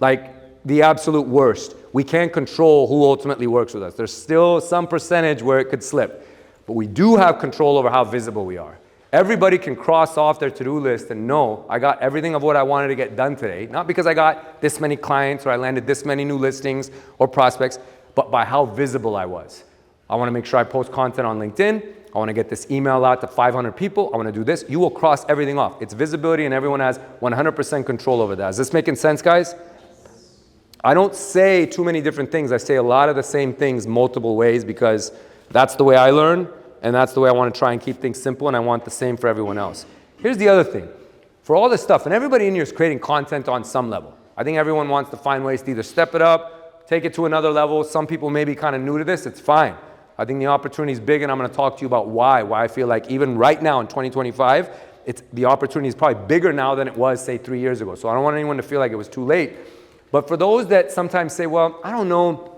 Like the absolute worst. We can't control who ultimately works with us. There's still some percentage where it could slip. But we do have control over how visible we are. Everybody can cross off their to-do list and know I got everything of what I wanted to get done today. Not because I got this many clients or I landed this many new listings or prospects, but by how visible I was. I want to make sure I post content on LinkedIn. I want to get this email out to 500 people. I want to do this. You will cross everything off. It's visibility and everyone has 100% control over that. Is this making sense, guys? I don't say too many different things. I say a lot of the same things multiple ways because that's the way I learn and that's the way I want to try and keep things simple, and I want the same for everyone else. Here's the other thing. For all this stuff, and everybody in here is creating content on some level. I think everyone wants to find ways to either step it up, take it to another level. Some people may be kind of new to this. It's fine. I think the opportunity is big, and I'm going to talk to you about why I feel like even right now in 2025, the opportunity is probably bigger now than it was, say, 3 years ago. So I don't want anyone to feel like it was too late. But for those that sometimes say, well, I don't know,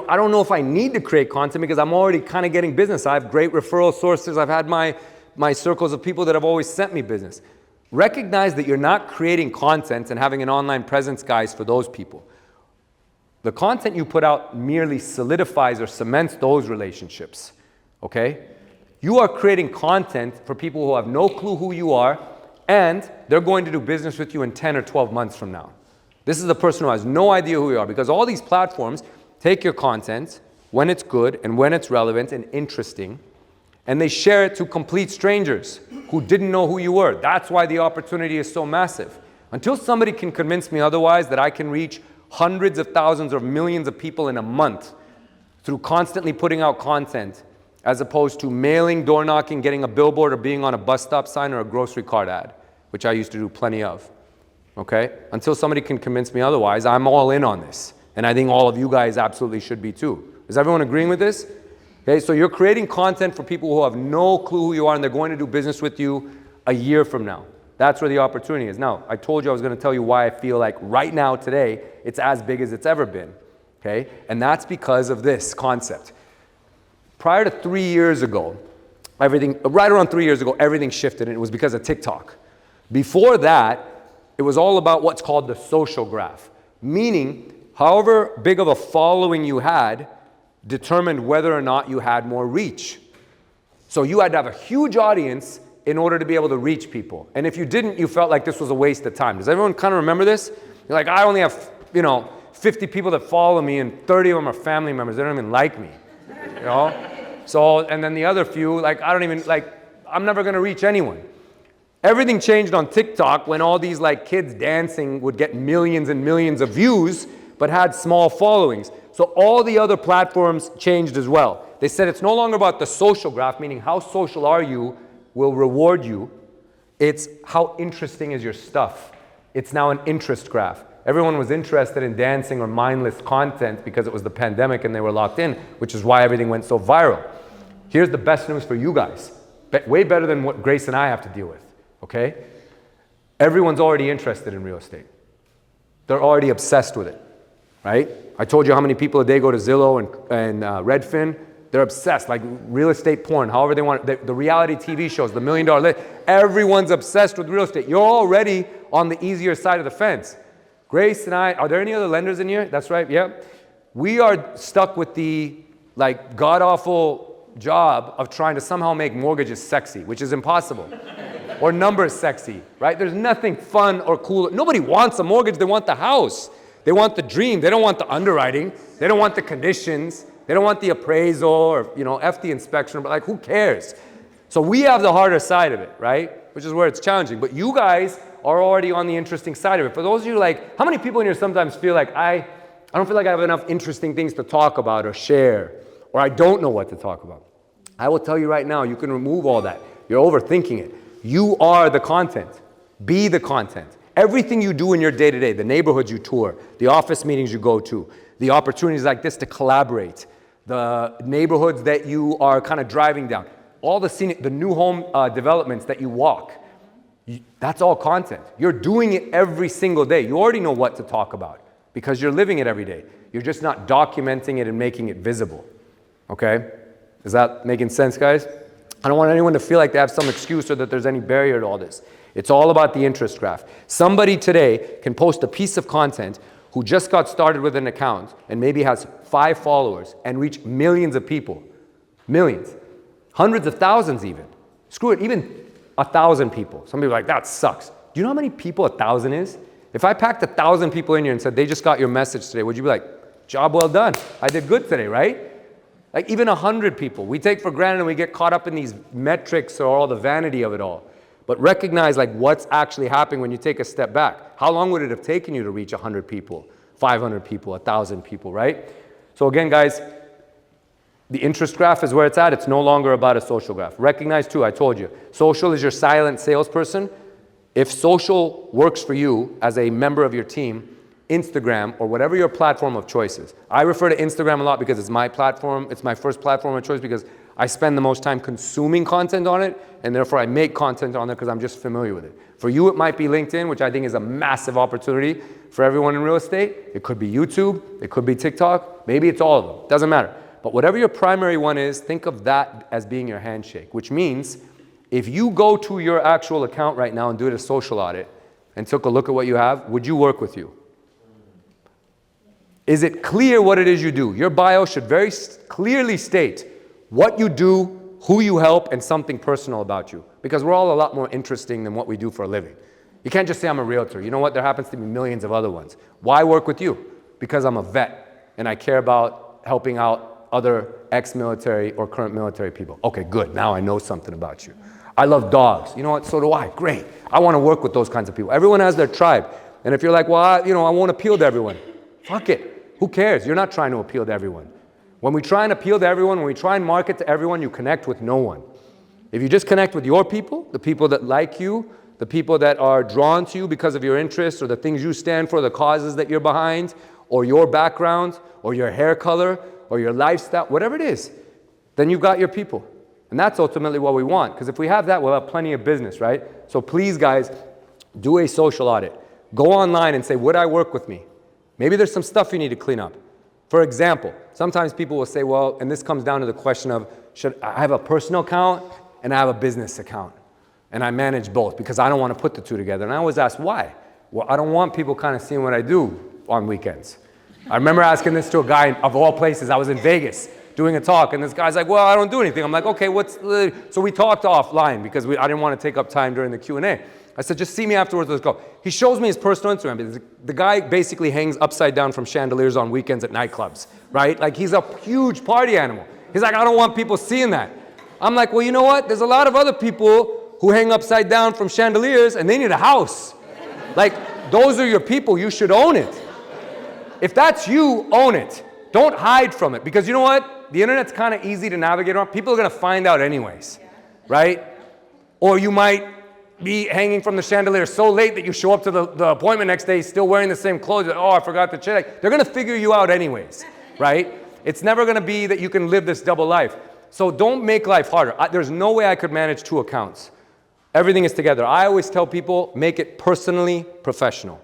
I don't know if I need to create content because I'm already kind of getting business. I have great referral sources. I've had my circles of people that have always sent me business. Recognize that you're not creating content and having an online presence, guys, for those people. The content you put out merely solidifies or cements those relationships, okay? You are creating content for people who have no clue who you are, and they're going to do business with you in 10 or 12 months from now. This is the person who has no idea who you are, because all these platforms take your content when it's good and when it's relevant and interesting, and they share it to complete strangers who didn't know who you were. That's why the opportunity is so massive. Until somebody can convince me otherwise, that I can reach hundreds of thousands or millions of people in a month through constantly putting out content, as opposed to mailing, door knocking, getting a billboard, or being on a bus stop sign or a grocery card ad, which I used to do plenty of. Okay? Until somebody can convince me otherwise, I'm all in on this. And I think all of you guys absolutely should be too. Is everyone agreeing with this? Okay, so you're creating content for people who have no clue who you are, and they're going to do business with you a year from now. That's where the opportunity is. Now, I told you I was going to tell you why I feel like right now, today, it's as big as it's ever been. Okay? And that's because of this concept. Prior to 3 years ago, right around 3 years ago, everything shifted, and it was because of TikTok. Before that, it was all about what's called the social graph, meaning however big of a following you had determined whether or not you had more reach. So you had to have a huge audience in order to be able to reach people. And if you didn't, you felt like this was a waste of time. Does everyone kind of remember this? You're like, I only have, 50 people that follow me and 30 of them are family members. They don't even like me, So, and then the other few, I'm never gonna reach anyone. Everything changed on TikTok when all these kids dancing would get millions and millions of views, but had small followings. So all the other platforms changed as well. They said it's no longer about the social graph, meaning how social are you will reward you. It's how interesting is your stuff. It's now an interest graph. Everyone was interested in dancing or mindless content because it was the pandemic and they were locked in, which is why everything went so viral. Here's the best news for you guys. Way better than what Grace and I have to deal with, okay? Everyone's already interested in real estate. They're already obsessed with it, right? I told you how many people a day go to Zillow and Redfin. They're obsessed, like real estate porn, however they want it. The reality TV shows, the $1 Million. Everyone's obsessed with real estate. You're already on the easier side of the fence. Grace and I, are there any other lenders in here? That's right, yeah. We are stuck with the god-awful job of trying to somehow make mortgages sexy, which is impossible. Or numbers sexy, right? There's nothing fun or cool. Nobody wants a mortgage, they want the house. They want the dream, they don't want the underwriting. They don't want the conditions. They don't want the appraisal or, F the inspection, but who cares? So we have the harder side of it, right? Which is where it's challenging. But you guys are already on the interesting side of it. For those of you how many people in here sometimes feel like I don't feel like I have enough interesting things to talk about or share, or I don't know what to talk about? I will tell you right now, you can remove all that. You're overthinking it. You are the content. Be the content. Everything you do in your day-to-day, the neighborhoods you tour, the office meetings you go to, the opportunities like this to collaborate, the neighborhoods that you are kind of driving down, all the new home developments that you walk, that's all content. You're doing it every single day. You already know what to talk about because you're living it every day. You're just not documenting it and making it visible, okay? Is that making sense, guys? I don't want anyone to feel like they have some excuse or that there's any barrier to all this. It's all about the interest graph. Somebody today can post a piece of content who just got started with an account and maybe has 5 followers and reach millions of people. Millions. Hundreds of thousands even. Screw it, even 1,000 people. Some people are like, that sucks. Do you know how many people 1,000 is? If I packed 1,000 people in here and said, they just got your message today, would you be like, job well done. I did good today, right? Even 100 people. We take for granted and we get caught up in these metrics or all the vanity of it all. But recognize what's actually happening when you take a step back. How long would it have taken you to reach 100 people, 500 people, 1,000 people, right? So again, guys, the interest graph is where it's at. It's no longer about a social graph. Recognize too, I told you, social is your silent salesperson. If social works for you as a member of your team, Instagram or whatever your platform of choice is. I refer to Instagram a lot because it's my platform. It's my first platform of choice because I spend the most time consuming content on it, and therefore I make content on it because I'm just familiar with it. For you, it might be LinkedIn, which I think is a massive opportunity for everyone in real estate. It could be YouTube. It could be TikTok. Maybe it's all of them. Doesn't matter. But whatever your primary one is, think of that as being your handshake, which means if you go to your actual account right now and do a social audit and took a look at what you have, would you work with you? Is it clear what it is you do? Your bio should very clearly state what you do, who you help, and something personal about you. Because we're all a lot more interesting than what we do for a living. You can't just say I'm a realtor. You know what? There happens to be millions of other ones. Why work with you? Because I'm a vet and I care about helping out other ex-military or current military people. Okay, good. Now I know something about you. I love dogs. You know what? So do I. Great. I want to work with those kinds of people. Everyone has their tribe. And if you're like, well, I won't appeal to everyone. Fuck it. Who cares? You're not trying to appeal to everyone. When we try and appeal to everyone, when we try and market to everyone, you connect with no one. If you just connect with your people, the people that like you, the people that are drawn to you because of your interests or the things you stand for, the causes that you're behind, or your background, or your hair color, or your lifestyle, whatever it is, then you've got your people. And that's ultimately what we want. Because if we have that, we'll have plenty of business, right? So please, guys, do a social audit. Go online and say, would I work with me? Maybe there's some stuff you need to clean up. For example, sometimes people will say, well, and this comes down to the question of, should I have a personal account and I have a business account? And I manage both because I don't want to put the two together. And I always ask, why? Well, I don't want people kind of seeing what I do on weekends. I remember asking this to a guy of all places. I was in Vegas doing a talk, and this guy's like, well, I don't do anything. I'm like, okay, so we talked offline because I didn't want to take up time during the Q&A. I said, just see me afterwards, let's go. He shows me his personal Instagram. The guy basically hangs upside down from chandeliers on weekends at nightclubs, right? Like, he's a huge party animal. He's like, I don't want people seeing that. I'm like, well, you know what? There's a lot of other people who hang upside down from chandeliers and they need a house. Like, those are your people. You should own it. If that's you, own it. Don't hide from it. Because you know what? The internet's kind of easy to navigate around. People are going to find out anyways, right? Or you might be hanging from the chandelier so late that you show up to the appointment next day still wearing the same clothes. Oh, I forgot to check. They're going to figure you out anyways, right? It's never going to be that you can live this double life. So don't make life harder. There's no way I could manage 2 accounts. Everything is together. I always tell people, make it personally professional.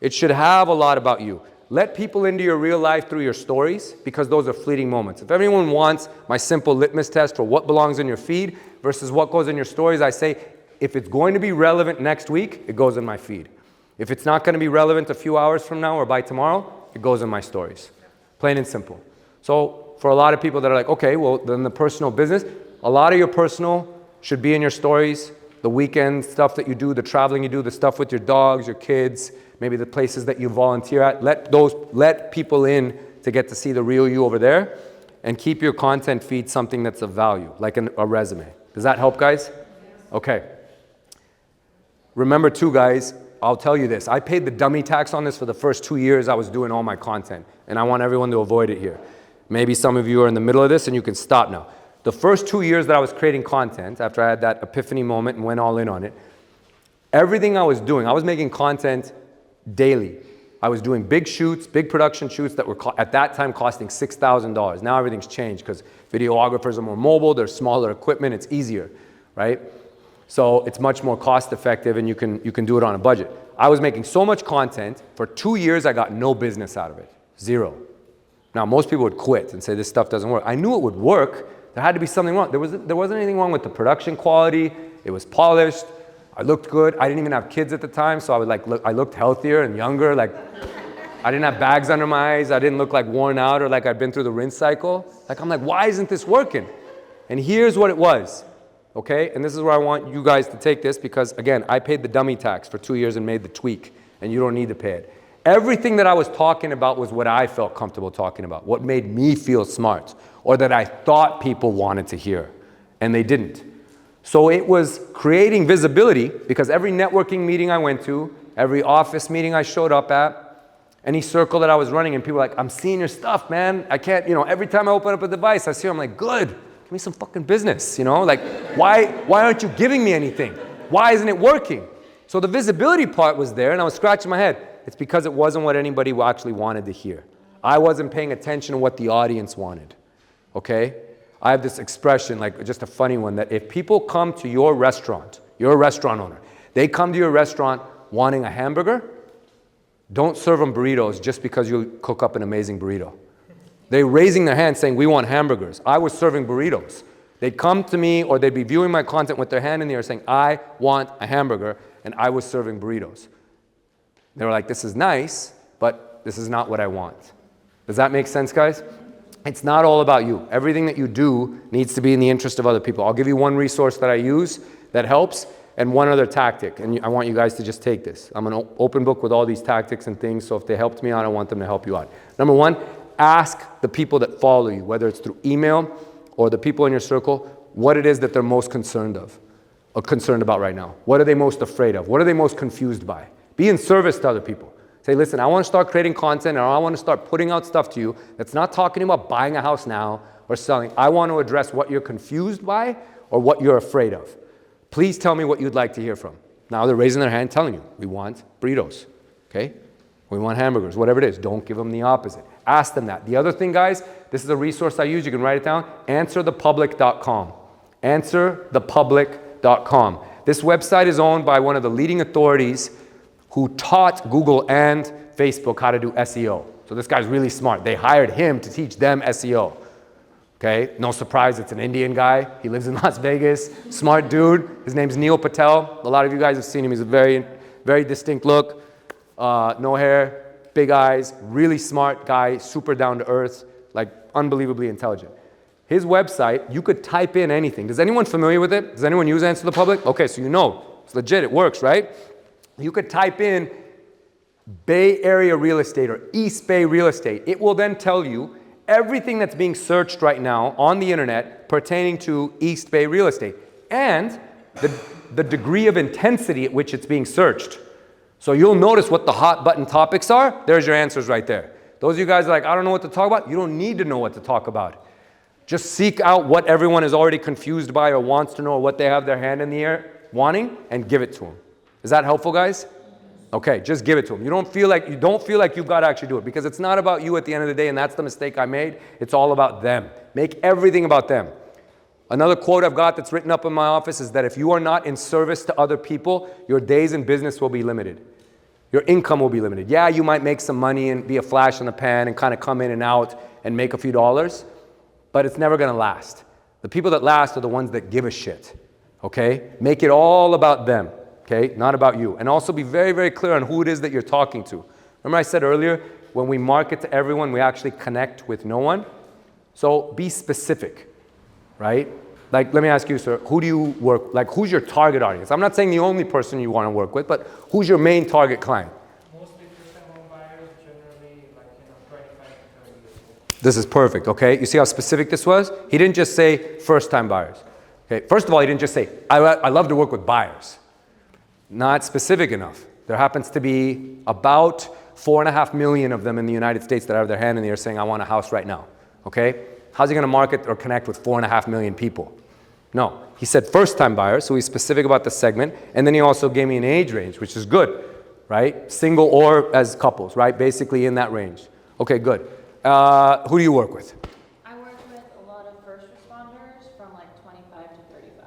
It should have a lot about you. Let people into your real life through your stories, because those are fleeting moments. If everyone wants my simple litmus test for what belongs in your feed versus what goes in your stories, I say, if it's going to be relevant next week, it goes in my feed. If it's not going to be relevant a few hours from now or by tomorrow, it goes in my stories. Plain and simple. So for a lot of people that are like, okay, well, then the personal business, a lot of your personal should be in your stories, the weekend stuff that you do, the traveling you do, the stuff with your dogs, your kids, maybe the places that you volunteer at. Let people in to get to see the real you over there, and keep your content feed something that's of value, like a resume. Does that help, guys? Okay. Remember too, guys, I'll tell you this. I paid the dummy tax on this for the first 2 years I was doing all my content, and I want everyone to avoid it here. Maybe some of you are in the middle of this and you can stop now. The first 2 years that I was creating content, after I had that epiphany moment and went all in on it, everything I was doing, I was making content daily. I was doing big shoots, big production shoots that were at that time costing $6,000. Now everything's changed because videographers are more mobile, there's smaller equipment, it's easier, right? So it's much more cost effective, and you can do it on a budget. I was making so much content, for 2 years I got no business out of it, 0. Now most people would quit and say this stuff doesn't work. I knew it would work, there had to be something wrong. There wasn't anything wrong with the production quality, it was polished, I looked good, I didn't even have kids at the time, so I looked healthier and younger, like I didn't have bags under my eyes, I didn't look like worn out or like I'd been through the rinse cycle. Like I'm like, why isn't this working? And here's what it was. Okay, and this is where I want you guys to take this, because again, I paid the dummy tax for 2 years and made the tweak, and you don't need to pay it. Everything that I was talking about was what I felt comfortable talking about, what made me feel smart, or that I thought people wanted to hear, and they didn't. So it was creating visibility, because every networking meeting I went to, every office meeting I showed up at, any circle that I was running, and people were like, I'm seeing your stuff, man. I can't, every time I open up a device, I see you, I'm like, good. Give me some fucking business, like why aren't you giving me anything? Why isn't it working? So the visibility part was there, and I was scratching my head. It's because it wasn't what anybody actually wanted to hear. I wasn't paying attention to what the audience wanted, okay? I have this expression, like just a funny one, that if people come to your restaurant, you're a restaurant owner, they come to your restaurant wanting a hamburger, don't serve them burritos just because you cook up an amazing burrito. They're raising their hand saying, we want hamburgers. I was serving burritos. They'd come to me, or they'd be viewing my content with their hand in the air saying, I want a hamburger, and I was serving burritos. They were like, this is nice, but this is not what I want. Does that make sense, guys? It's not all about you. Everything that you do needs to be in the interest of other people. I'll give you one resource that I use that helps, and one other tactic, and I want you guys to just take this. I'm an open book with all these tactics and things, so if they helped me out, I want them to help you out. Number one, ask the people that follow you, whether it's through email or the people in your circle, what it is that they're most concerned about right now. What are they most afraid of? What are they most confused by? Be in service to other people. Say, listen, I want to start creating content, or I want to start putting out stuff to you that's not talking about buying a house now or selling. I want to address what you're confused by or what you're afraid of. Please tell me what you'd like to hear from. Now they're raising their hand telling you, we want burritos, okay? We want hamburgers, whatever it is. Don't give them the opposite. Ask them that. The other thing, guys, this is a resource I use. You can write it down. Answerthepublic.com. Answerthepublic.com. This website is owned by one of the leading authorities who taught Google and Facebook how to do SEO. So this guy's really smart. They hired him to teach them SEO. Okay, no surprise, it's an Indian guy. He lives in Las Vegas. Smart dude. His name's Neil Patel. A lot of you guys have seen him. He's a very, very distinct look. No hair, big eyes, really smart guy, super down to earth, like unbelievably intelligent. His website, you could type in anything. Is anyone familiar with it? Does anyone use Answer the Public? Okay, so you know. It's legit. It works, right? You could type in Bay Area real estate or East Bay real estate. It will then tell you everything that's being searched right now on the internet pertaining to East Bay real estate and the degree of intensity at which it's being searched. So you'll notice what the hot button topics are. There's your answers right there. Those of you guys are like, I don't know what to talk about. You don't need to know what to talk about. Just seek out what everyone is already confused by or wants to know or what they have their hand in the air wanting and give it to them. Is that helpful, guys? Okay, just give it to them. You don't feel like you've got to actually do it because it's not about you at the end of the day, and that's the mistake I made. It's all about them. Make everything about them. Another quote I've got that's written up in my office is that if you are not in service to other people, your days in business will be limited. Your income will be limited. Yeah, you might make some money and be a flash in the pan and kind of come in and out and make a few dollars, but it's never going to last. The people that last are the ones that give a shit, okay? Make it all about them, okay? Not about you. And also be very, very clear on who it is that you're talking to. Remember I said earlier, when we market to everyone, we actually connect with no one. So be specific, right? Like, let me ask you, sir, who do you work, like who's your target audience? I'm not saying the only person you want to work with, but who's your main target client? Mostly first-time home buyers, generally like 25 to 30 years old. This is perfect, okay? You see how specific this was? He didn't just say first-time buyers. Okay, first of all, he didn't just say, I love to work with buyers. Not specific enough. There happens to be about 4.5 million of them in the United States that have their hand in the air saying, I want a house right now, okay? How's he gonna market or connect with 4.5 million people? No, he said first-time buyers, so he's specific about the segment, and then he also gave me an age range, which is good, right? Single or as couples, right? Basically in that range. Okay, good. Who do you work with? I work with a lot of first responders from like 25 to 35.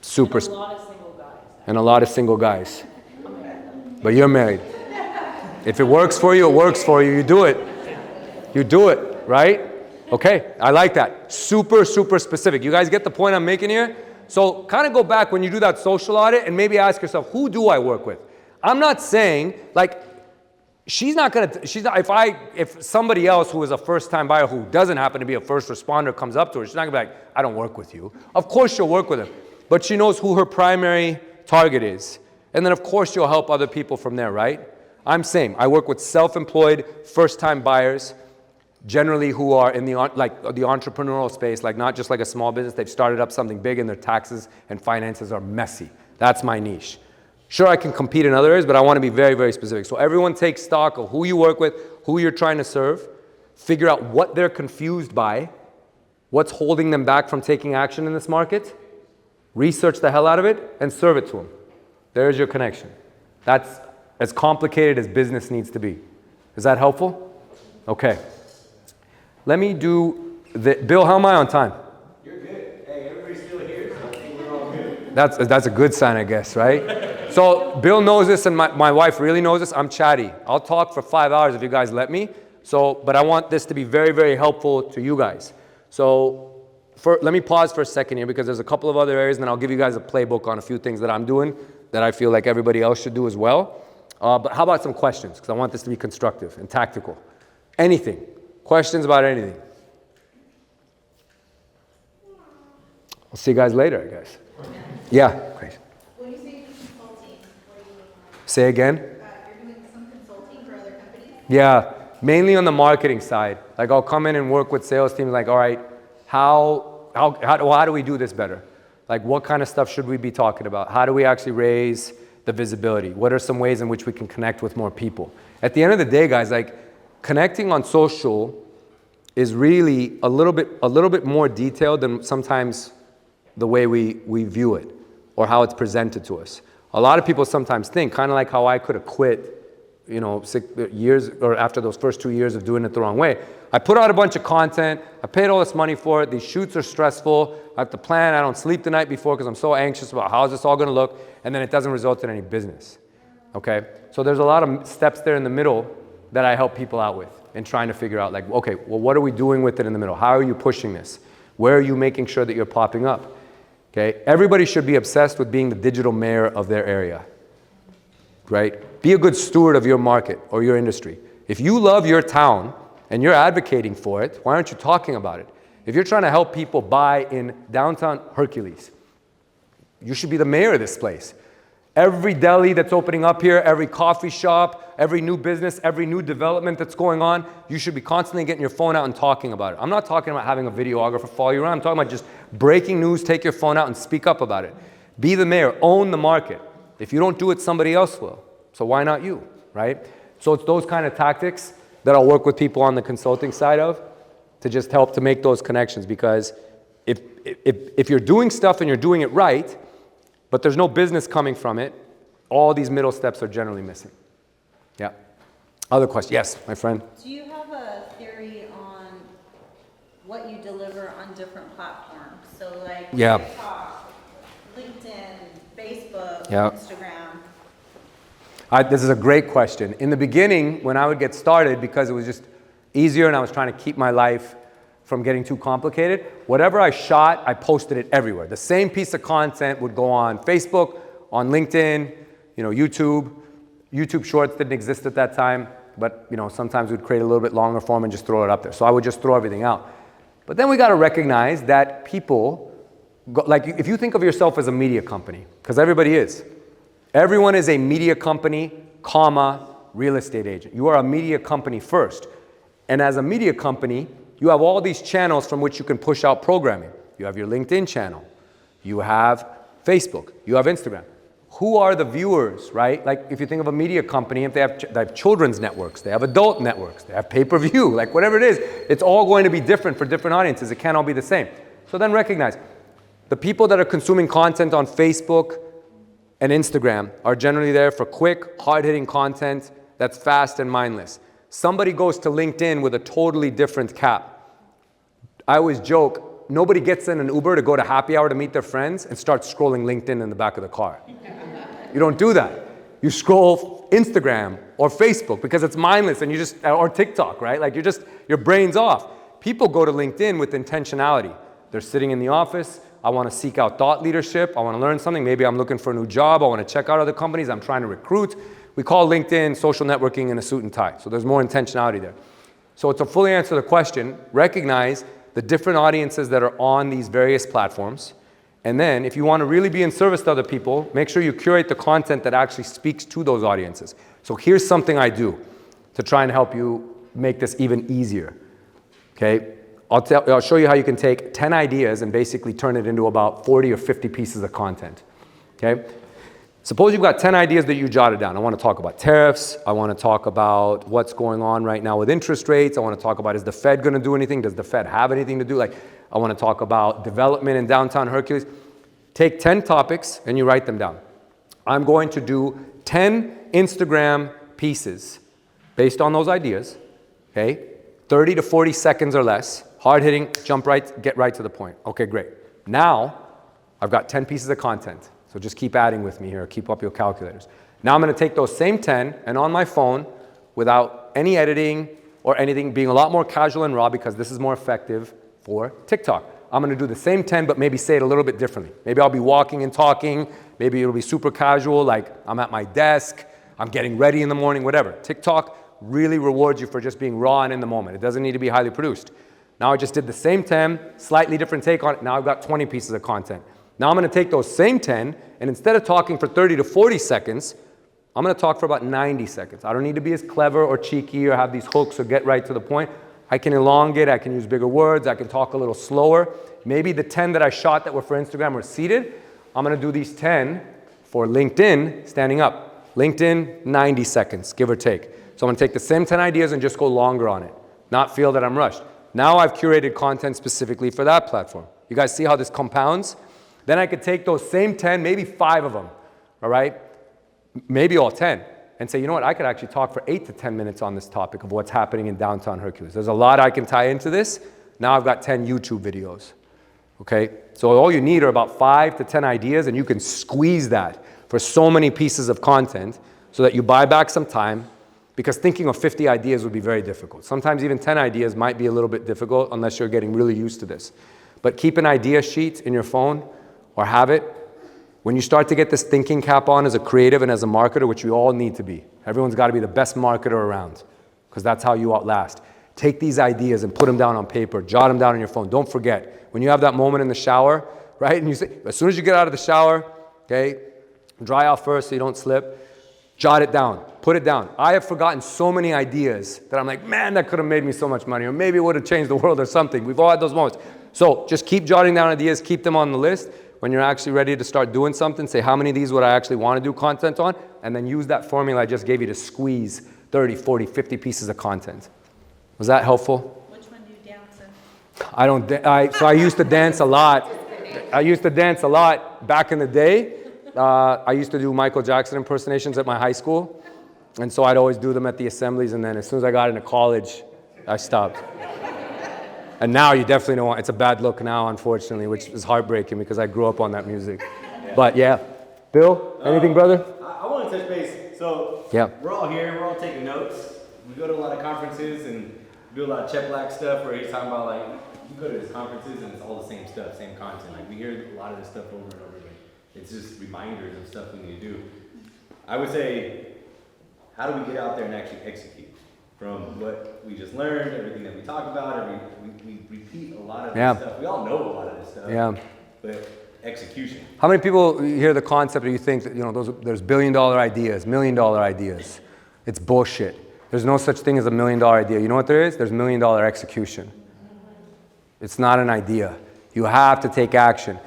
Super. And a lot of single guys. And a lot of single guys. But you're married. If it works for you, it works for you. You do it. You do it, right? Okay, I like that. Super, super specific. You guys get the point I'm making here? So kind of go back when you do that social audit and maybe ask yourself, who do I work with? I'm not saying, like, if somebody else who is a first-time buyer who doesn't happen to be a first responder comes up to her, she's not gonna be like, I don't work with you. Of course she'll work with him. But she knows who her primary target is. And then of course you'll help other people from there, right? I'm same. I work with self-employed, first-time buyers, generally who are in the entrepreneurial space, like not just like a small business. They've started up something big and their taxes and finances are messy. That's my niche. Sure, I can compete in other areas, but I want to be very, very specific. So everyone take stock of who you work with, who you're trying to serve, figure out what they're confused by, what's holding them back from taking action in this market, research the hell out of it, and serve it to them. There's your connection. That's as complicated as business needs to be. Is that helpful? Okay. Let me do the, Bill, how am I on time? You're good. Hey, everybody's still here, so I think we're all good. That's a good sign, I guess, right? So Bill knows this and my wife really knows this. I'm chatty. I'll talk for 5 hours if you guys let me. But I want this to be very, very helpful to you guys. So let me pause for a second here because there's a couple of other areas and then I'll give you guys a playbook on a few things that I'm doing that I feel like everybody else should do as well. But how about some questions? Because I want this to be constructive and tactical. Anything. Questions about anything? I'll see you guys later, I guess. Yeah, great. When you say you do consulting, what do you mean? Say again? You're doing some consulting for other companies? Yeah, mainly on the marketing side. Like I'll come in and work with sales teams like, all right, how do we do this better? Like what kind of stuff should we be talking about? How do we actually raise the visibility? What are some ways in which we can connect with more people? At the end of the day, guys, like connecting on social is really a little bit more detailed than sometimes the way we view it or how it's presented to us. A lot of people sometimes think, kind of like how I could have quit, 6 years or after those first 2 years of doing it the wrong way. I put out a bunch of content, I paid all this money for it, these shoots are stressful, I have to plan, I don't sleep the night before because I'm so anxious about how is this all gonna look, and then it doesn't result in any business, okay? So there's a lot of steps there in the middle that I help people out with in trying to figure out like, okay, well, what are we doing with it in the middle? How are you pushing this? Where are you making sure that you're popping up? Okay, everybody should be obsessed with being the digital mayor of their area, right? Be a good steward of your market or your industry. If you love your town and you're advocating for it, why aren't you talking about it? If you're trying to help people buy in downtown Hercules, you should be the mayor of this place. Every deli that's opening up here, every coffee shop, every new business, every new development that's going on, you should be constantly getting your phone out and talking about it. I'm not talking about having a videographer follow you around. I'm talking about just breaking news, take your phone out and speak up about it. Be the mayor, own the market. If you don't do it, somebody else will. So why not you, right? So it's those kind of tactics that I'll work with people on the consulting side of to just help to make those connections, because if you're doing stuff and you're doing it right, but there's no business coming from it, all these middle steps are generally missing. Yeah. Other question? Yes, my friend. Do you have a theory on what you deliver on different platforms? So like TikTok, LinkedIn, Facebook, Instagram. This is a great question. In the beginning, when I would get started, because it was just easier and I was trying to keep my life from getting too complicated, whatever I shot, I posted it everywhere. The same piece of content would go on Facebook, on LinkedIn, YouTube. YouTube Shorts didn't exist at that time, but sometimes we'd create a little bit longer form and just throw it up there. So I would just throw everything out. But then we got to recognize that people, like if you think of yourself as a media company, because everybody is. Everyone is a media company, real estate agent. You are a media company first. And as a media company, you have all these channels from which you can push out programming. You have your LinkedIn channel. You have Facebook. You have Instagram. Who are the viewers, right? Like if you think of a media company, if they have children's networks, they have adult networks, they have pay-per-view, like whatever it is, it's all going to be different for different audiences. It can't all be the same. So then recognize, the people that are consuming content on Facebook and Instagram are generally there for quick, hard-hitting content that's fast and mindless. Somebody goes to LinkedIn with a totally different cap. I always joke, nobody gets in an Uber to go to happy hour to meet their friends and start scrolling LinkedIn in the back of the car. You don't do that. You scroll Instagram or Facebook because it's mindless and or TikTok, right? Like your brain's off. People go to LinkedIn with intentionality. They're sitting in the office. I want to seek out thought leadership. I want to learn something. Maybe I'm looking for a new job. I want to check out other companies. I'm trying to recruit. We call LinkedIn social networking in a suit and tie. So there's more intentionality there. So to fully answer the question, recognize the different audiences that are on these various platforms. And then if you want to really be in service to other people, make sure you curate the content that actually speaks to those audiences. So here's something I do to try and help you make this even easier. Okay? I'll show you how you can take 10 ideas and basically turn it into about 40 or 50 pieces of content. Okay? Suppose you've got 10 ideas that you jotted down. I want to talk about tariffs. I want to talk about what's going on right now with interest rates. I want to talk about, is the Fed going to do anything? Does the Fed have anything to do? Like, I want to talk about development in downtown Hercules. Take 10 topics and you write them down. I'm going to do 10 Instagram pieces based on those ideas. Okay? 30 to 40 seconds or less. Hard hitting, jump right, get right to the point. Okay, great. Now, I've got 10 pieces of content. So just keep adding with me here, keep up your calculators. Now I'm going to take those same 10 and on my phone, without any editing or anything, being a lot more casual and raw because this is more effective for TikTok. I'm going to do the same 10 but maybe say it a little bit differently. Maybe I'll be walking and talking, maybe it'll be super casual, like I'm at my desk, I'm getting ready in the morning, whatever. TikTok really rewards you for just being raw and in the moment. It doesn't need to be highly produced. Now I just did the same 10, slightly different take on it. Now I've got 20 pieces of content. Now I'm going to take those same 10, and instead of talking for 30 to 40 seconds, I'm going to talk for about 90 seconds. I don't need to be as clever or cheeky or have these hooks or get right to the point. I can elongate, I can use bigger words, I can talk a little slower. Maybe the 10 that I shot that were for Instagram were seated. I'm going to do these 10 for LinkedIn standing up. LinkedIn, 90 seconds, give or take. So I'm going to take the same 10 ideas and just go longer on it, not feel that I'm rushed. Now I've curated content specifically for that platform. You guys see how this compounds? Then I could take those same 10, maybe 5 of them, all right? Maybe all 10, and say, you know what, I could actually talk for 8 to 10 minutes on this topic of what's happening in downtown Hercules. There's a lot I can tie into this. Now I've got 10 YouTube videos, okay? So all you need are about 5 to 10 ideas, and you can squeeze that for so many pieces of content so that you buy back some time, because thinking of 50 ideas would be very difficult. Sometimes even 10 ideas might be a little bit difficult unless you're getting really used to this. But keep an idea sheet in your phone, or have it. When you start to get this thinking cap on as a creative and as a marketer, which we all need to be. Everyone's got to be the best marketer around, because that's how you outlast. take these ideas and put them down on paper, jot them down on your phone. Don't forget, when you have that moment in the shower, right? And you say, as soon as you get out of the shower, okay, dry off first so you don't slip, jot it down, put it down. I have forgotten so many ideas that I'm like, man, that could have made me so much money, or maybe it would have changed the world or something. We've all had those moments. So just keep jotting down ideas, keep them on the list. When you're actually ready to start doing something, say how many of these would I actually want to do content on, and then use that formula I just gave you to squeeze 30, 40, 50 pieces of content. Was that helpful? Which one do you dance in? So I used to dance a lot. I used to dance a lot back in the day. I used to do Michael Jackson impersonations at my high school. And so I'd always do them at the assemblies. And then as soon as I got into college, I stopped. And now you definitely don't want, it's a bad look now, unfortunately, which is heartbreaking because I grew up on that music. But yeah. Bill, anything, brother? I want to touch base. So Yeah. we're all here, we're all taking notes. We go to a lot of conferences and do a lot of Chet Black stuff where he's talking about like, you go to his conferences and it's all the same stuff, same content. Like we hear a lot of this stuff over and over again. It's just reminders of stuff we need to do. I would say, how do we get out there and actually execute? From what we just learned, everything that we talk about, we repeat a lot of this stuff. We all know a lot of this stuff. Yeah. But execution. How many people hear the concept or you think that, there's billion-dollar ideas, million-dollar ideas? It's bullshit. There's no such thing as a million-dollar idea. You know what there is? There's million-dollar execution. It's not an idea. You have to take action.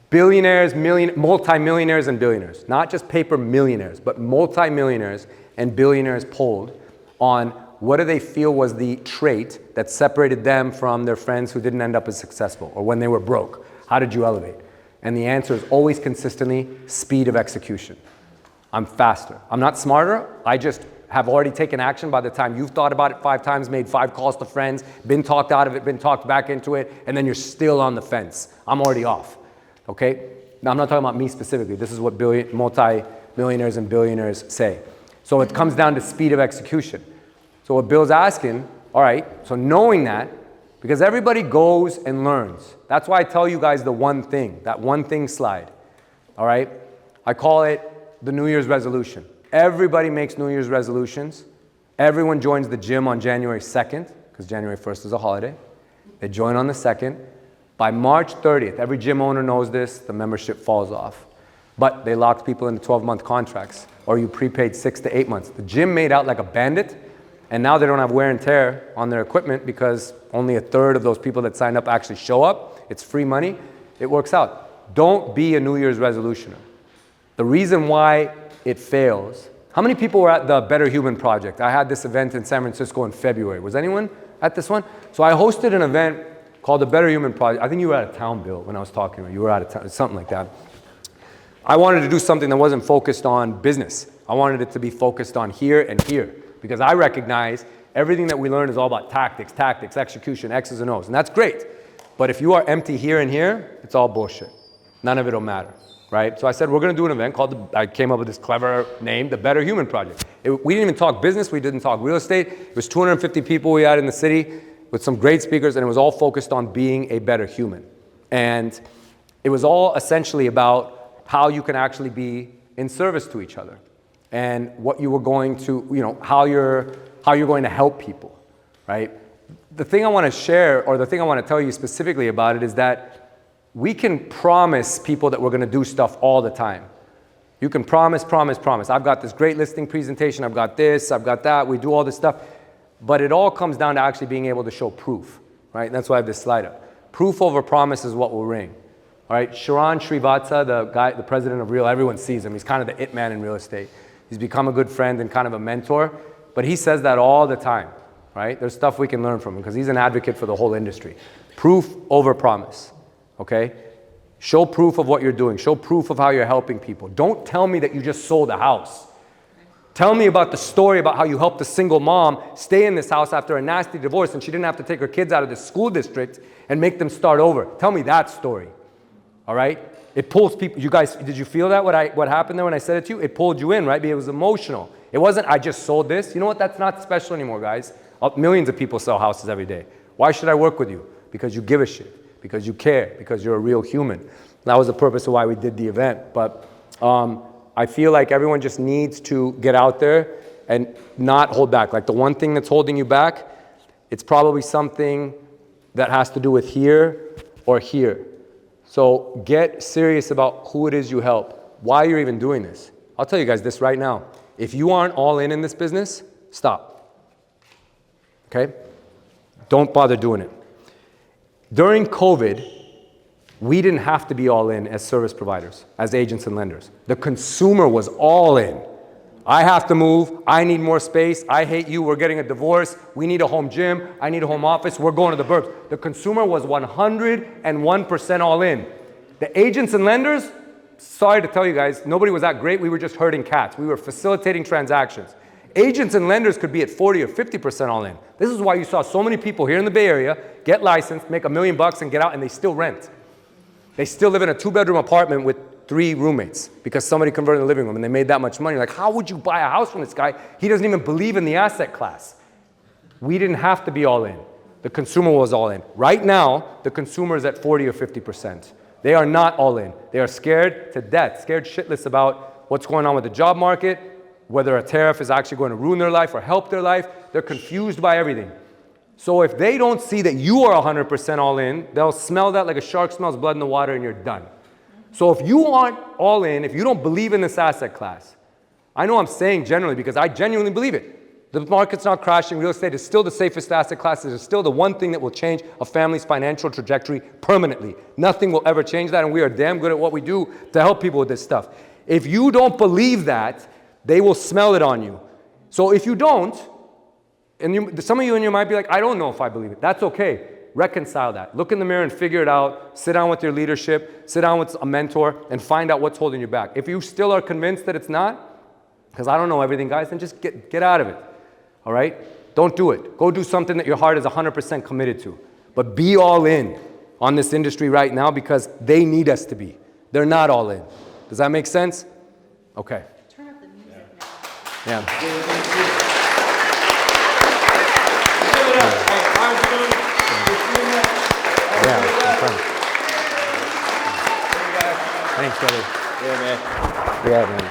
Billionaires, multi-millionaires and billionaires, not just paper millionaires, but multi-millionaires and billionaires polled on what do they feel was the trait that separated them from their friends who didn't end up as successful, or when they were broke. How did you elevate? And the answer is always consistently speed of execution. I'm faster. I'm not smarter. I just have already taken action by the time you've thought about it 5 times, made 5 calls to friends, been talked out of it, been talked back into it, and then you're still on the fence. I'm already off. Okay? Now, I'm not talking about me specifically. This is what multi-millionaires and billionaires say. So it comes down to speed of execution. So what Bill's asking, all right, so knowing that, because everybody goes and learns. That's why I tell you guys the one thing, that one thing slide. All right? I call it the New Year's resolution. Everybody makes New Year's resolutions. Everyone joins the gym on January 2nd, because January 1st is a holiday. They join on the 2nd. By March 30th, every gym owner knows this, the membership falls off. But they locked people into 12-month contracts, or you prepaid 6 to 8 months. The gym made out like a bandit, and now they don't have wear and tear on their equipment because only 1/3 of those people that signed up actually show up. It's free money. It works out. Don't be a New Year's resolutioner. The reason why it fails. How many people were at the Better Human Project? I had this event in San Francisco in February. Was anyone at this one? So I hosted an event called the Better Human Project. I think you were out of town, Bill, when I was talking to you. You were out of town, something like that. I wanted to do something that wasn't focused on business. I wanted it to be focused on here and here, because I recognize everything that we learn is all about tactics, execution, X's and O's, and that's great. But if you are empty here and here, it's all bullshit. None of it will matter, right? So I said, we're going to do an event called, I came up with this clever name, the Better Human Project. We didn't even talk business. We didn't talk real estate. It was 250 people we had in the city with some great speakers, and it was all focused on being a better human. And it was all essentially about how you can actually be in service to each other, and what you were going to, how you're going to help people, right? The thing I want to share, or the thing I want to tell you specifically about it, is that we can promise people that we're going to do stuff all the time. You can promise. I've got this great listing presentation. I've got this, I've got that. We do all this stuff. But it all comes down to actually being able to show proof, right? And that's why I have this slide up. Proof over promise is what will ring. All right, Sharan Srivatsa, the president of Real, everyone sees him. He's kind of the it man in real estate. He's become a good friend and kind of a mentor, but he says that all the time, right? There's stuff we can learn from him because he's an advocate for the whole industry. Proof over promise, okay? Show proof of what you're doing. Show proof of how you're helping people. Don't tell me that you just sold a house. Tell me about the story about how you helped a single mom stay in this house after a nasty divorce and she didn't have to take her kids out of the school district and make them start over. Tell me that story. All right? It pulls people. You guys, did you feel that, what happened there when I said it to you? It pulled you in, right? It was emotional. It wasn't, I just sold this. You know what? That's not special anymore, guys. Millions of people sell houses every day. Why should I work with you? Because you give a shit. Because you care. Because you're a real human. That was the purpose of why we did the event. But I feel like everyone just needs to get out there and not hold back. Like the one thing that's holding you back it's probably something that has to do with here or here. So get serious about who it is you help, why you're even doing this. I'll tell you guys this right now. If you aren't all in this business, stop. Okay? Don't bother doing it. During COVID, we didn't have to be all in as service providers, as agents and lenders. The consumer was all in. I have to move, I need more space, I hate you, we're getting a divorce, we need a home gym, I need a home office, we're going to the burbs. The consumer was 101% all in. The agents and lenders, sorry to tell you guys, nobody was that great, we were just herding cats. We were facilitating transactions. Agents and lenders could be at 40 or 50% all in. This is why you saw so many people here in the Bay Area get licensed, make $1 million and get out, and they still rent. They still live in a 2-bedroom apartment with 3 roommates because somebody converted the living room and they made that much money. Like, how would you buy a house from this guy? He doesn't even believe in the asset class. We didn't have to be all in. The consumer was all in. Right now, the consumer is at 40 or 50%. They are not all in. They are scared to death, scared shitless about what's going on with the job market, whether a tariff is actually going to ruin their life or help their life. They're confused by everything. So if they don't see that you are 100% all in, they'll smell that like a shark smells blood in the water and you're done. So if you aren't all in, if you don't believe in this asset class, I know I'm saying generally because I genuinely believe it. The market's not crashing. Real estate is still the safest asset class. It is still the one thing that will change a family's financial trajectory permanently. Nothing will ever change that, and we are damn good at what we do to help people with this stuff. If you don't believe that, they will smell it on you. So if you don't, and some of you in you might be like, I don't know if I believe it. That's okay. Reconcile that. Look in the mirror and figure it out. Sit down with your leadership. Sit down with a mentor and find out what's holding you back. If you still are convinced that it's not, because I don't know everything, guys, then just get out of it. All right? Don't do it. Go do something that your heart is 100% committed to. But be all in on this industry right now because they need us to be. They're not all in. Does that make sense? Okay. Turn up the music now. Yeah. Thanks, brother. Yeah, man. Yeah, man.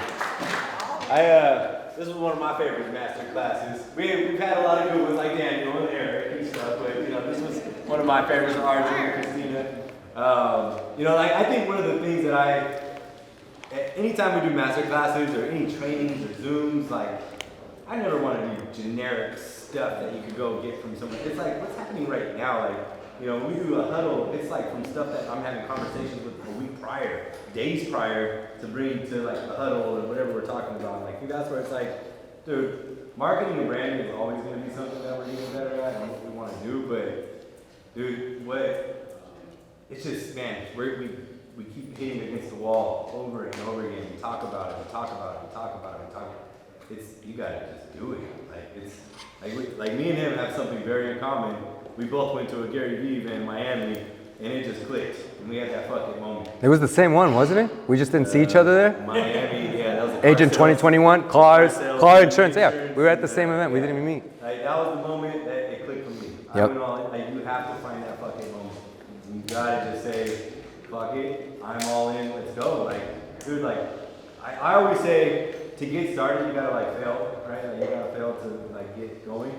This was one of my favorite master classes. We've had a lot of good ones like Daniel and Eric and stuff, but this was one of my favorites, Arjun and Christina. I think one of the things that anytime we do master classes or any trainings or Zooms, I never want to do generic stuff that you could go get from someone. It's like, what's happening right now? When we do a huddle, it's like from stuff that I'm having conversations with a week prior, days prior, to bring to the huddle or whatever we're talking about. That's where it's like, dude, marketing and branding is always going to be something that we're getting better at and what we want to do. But, dude, it's just, man, we keep hitting against the wall over and over again. We talk about it, we talk about it, we talk about it, we talk about it. You gotta just do it. Me and him have something very in common. We both went to a Gary Vee event in Miami, and it just clicked. And we had that fucking moment. It was the same one, wasn't it? We just didn't see each other there? Miami, yeah. That was a Agent 2021, car insurance. Yeah, we were at the same event. We didn't even meet. That was the moment that it clicked for me. Yep. You have to find that fucking moment. You gotta just say, fuck it, I'm all in, let's go. Dude, I always say, to get started, you gotta fail, right? You gotta fail to get going.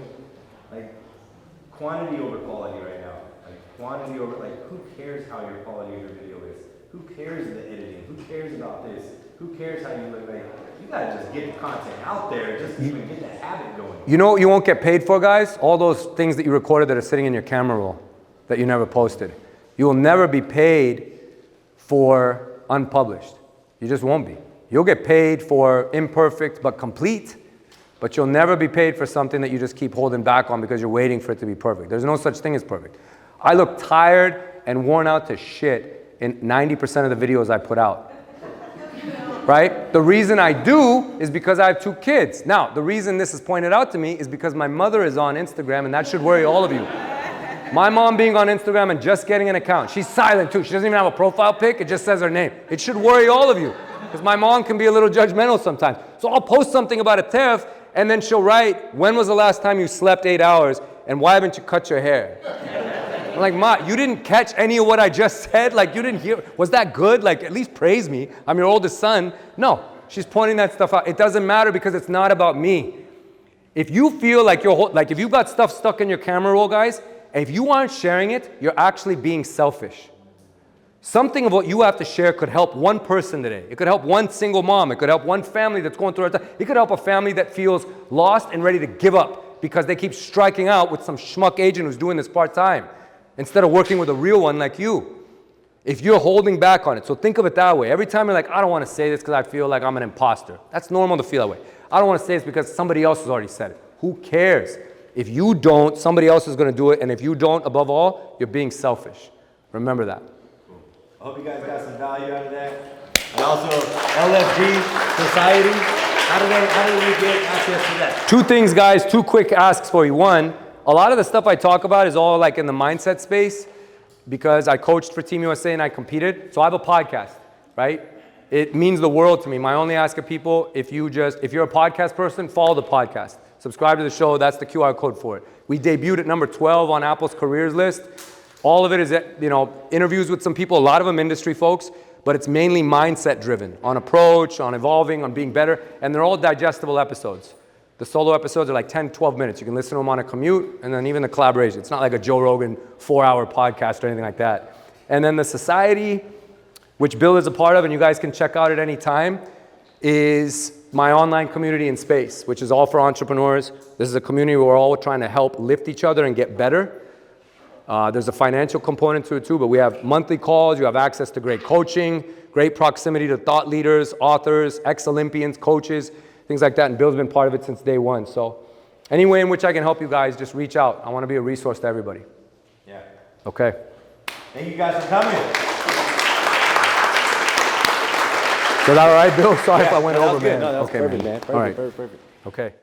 Quantity over quality right now. Quantity over, who cares how your quality of your video is? Who cares the editing? Who cares about this? Who cares how you look? You gotta just get the content out there, just even get that habit going. You know what you won't get paid for, guys? All those things that you recorded that are sitting in your camera roll that you never posted. You will never be paid for unpublished. You just won't be. You'll get paid for imperfect but complete, but you'll never be paid for something that you just keep holding back on because you're waiting for it to be perfect. There's no such thing as perfect. I look tired and worn out to shit in 90% of the videos I put out. Right? The reason I do is because I have 2 kids. Now, the reason this is pointed out to me is because my mother is on Instagram, and that should worry all of you. My mom being on Instagram and just getting an account. She's silent too. She doesn't even have a profile pic. It just says her name. It should worry all of you because my mom can be a little judgmental sometimes. So I'll post something about a tariff, and then she'll write, when was the last time you slept 8 hours, and why haven't you cut your hair? I'm like, Ma, you didn't catch any of what I just said? You didn't hear? Was that good? At least praise me. I'm your oldest son. No, she's pointing that stuff out. It doesn't matter because it's not about me. If you feel like like if you've got stuff stuck in your camera roll, guys, and if you aren't sharing it, you're actually being selfish. Something of what you have to share could help one person today. It could help one single mom. It could help one family that's going through a time. It could help a family that feels lost and ready to give up because they keep striking out with some schmuck agent who's doing this part-time instead of working with a real one like you. If you're holding back on it, so think of it that way. Every time you're like, I don't want to say this because I feel like I'm an imposter. That's normal to feel that way. I don't want to say this because somebody else has already said it. Who cares? If you don't, somebody else is going to do it. And if you don't, above all, you're being selfish. Remember that. I hope you guys got some value out of that. And also, LFG Society, how do we get access to that? Two things, guys, two quick asks for you. One, a lot of the stuff I talk about is all like in the mindset space because I coached for Team USA and I competed. So I have a podcast, right? It means the world to me. My only ask of people, if you're a podcast person, follow the podcast. Subscribe to the show. That's the QR code for it. We debuted at number 12 on Apple's careers list. All of it is, interviews with some people, a lot of them industry folks, but it's mainly mindset driven on approach, on evolving, on being better, and they're all digestible episodes. The solo episodes are like 10, 12 minutes. You can listen to them on a commute, and then even the collaboration. It's not like a Joe Rogan 4-hour podcast or anything like that. And then the society, which Bill is a part of, and you guys can check out at any time, is my online community in space, which is all for entrepreneurs. This is a community where we're all trying to help lift each other and get better. There's a financial component to it too, but we have monthly calls. You have access to great coaching, great proximity to thought leaders, authors, ex-Olympians, coaches, things like that. And Bill's been part of it since day one. So any way in which I can help you guys, just reach out. I want to be a resource to everybody. Yeah. Okay. Thank you guys for coming. So that all right, Bill? Sorry if I went that over, was good. man. No, that was okay, perfect, man. man. Perfect, All right. perfect. Okay.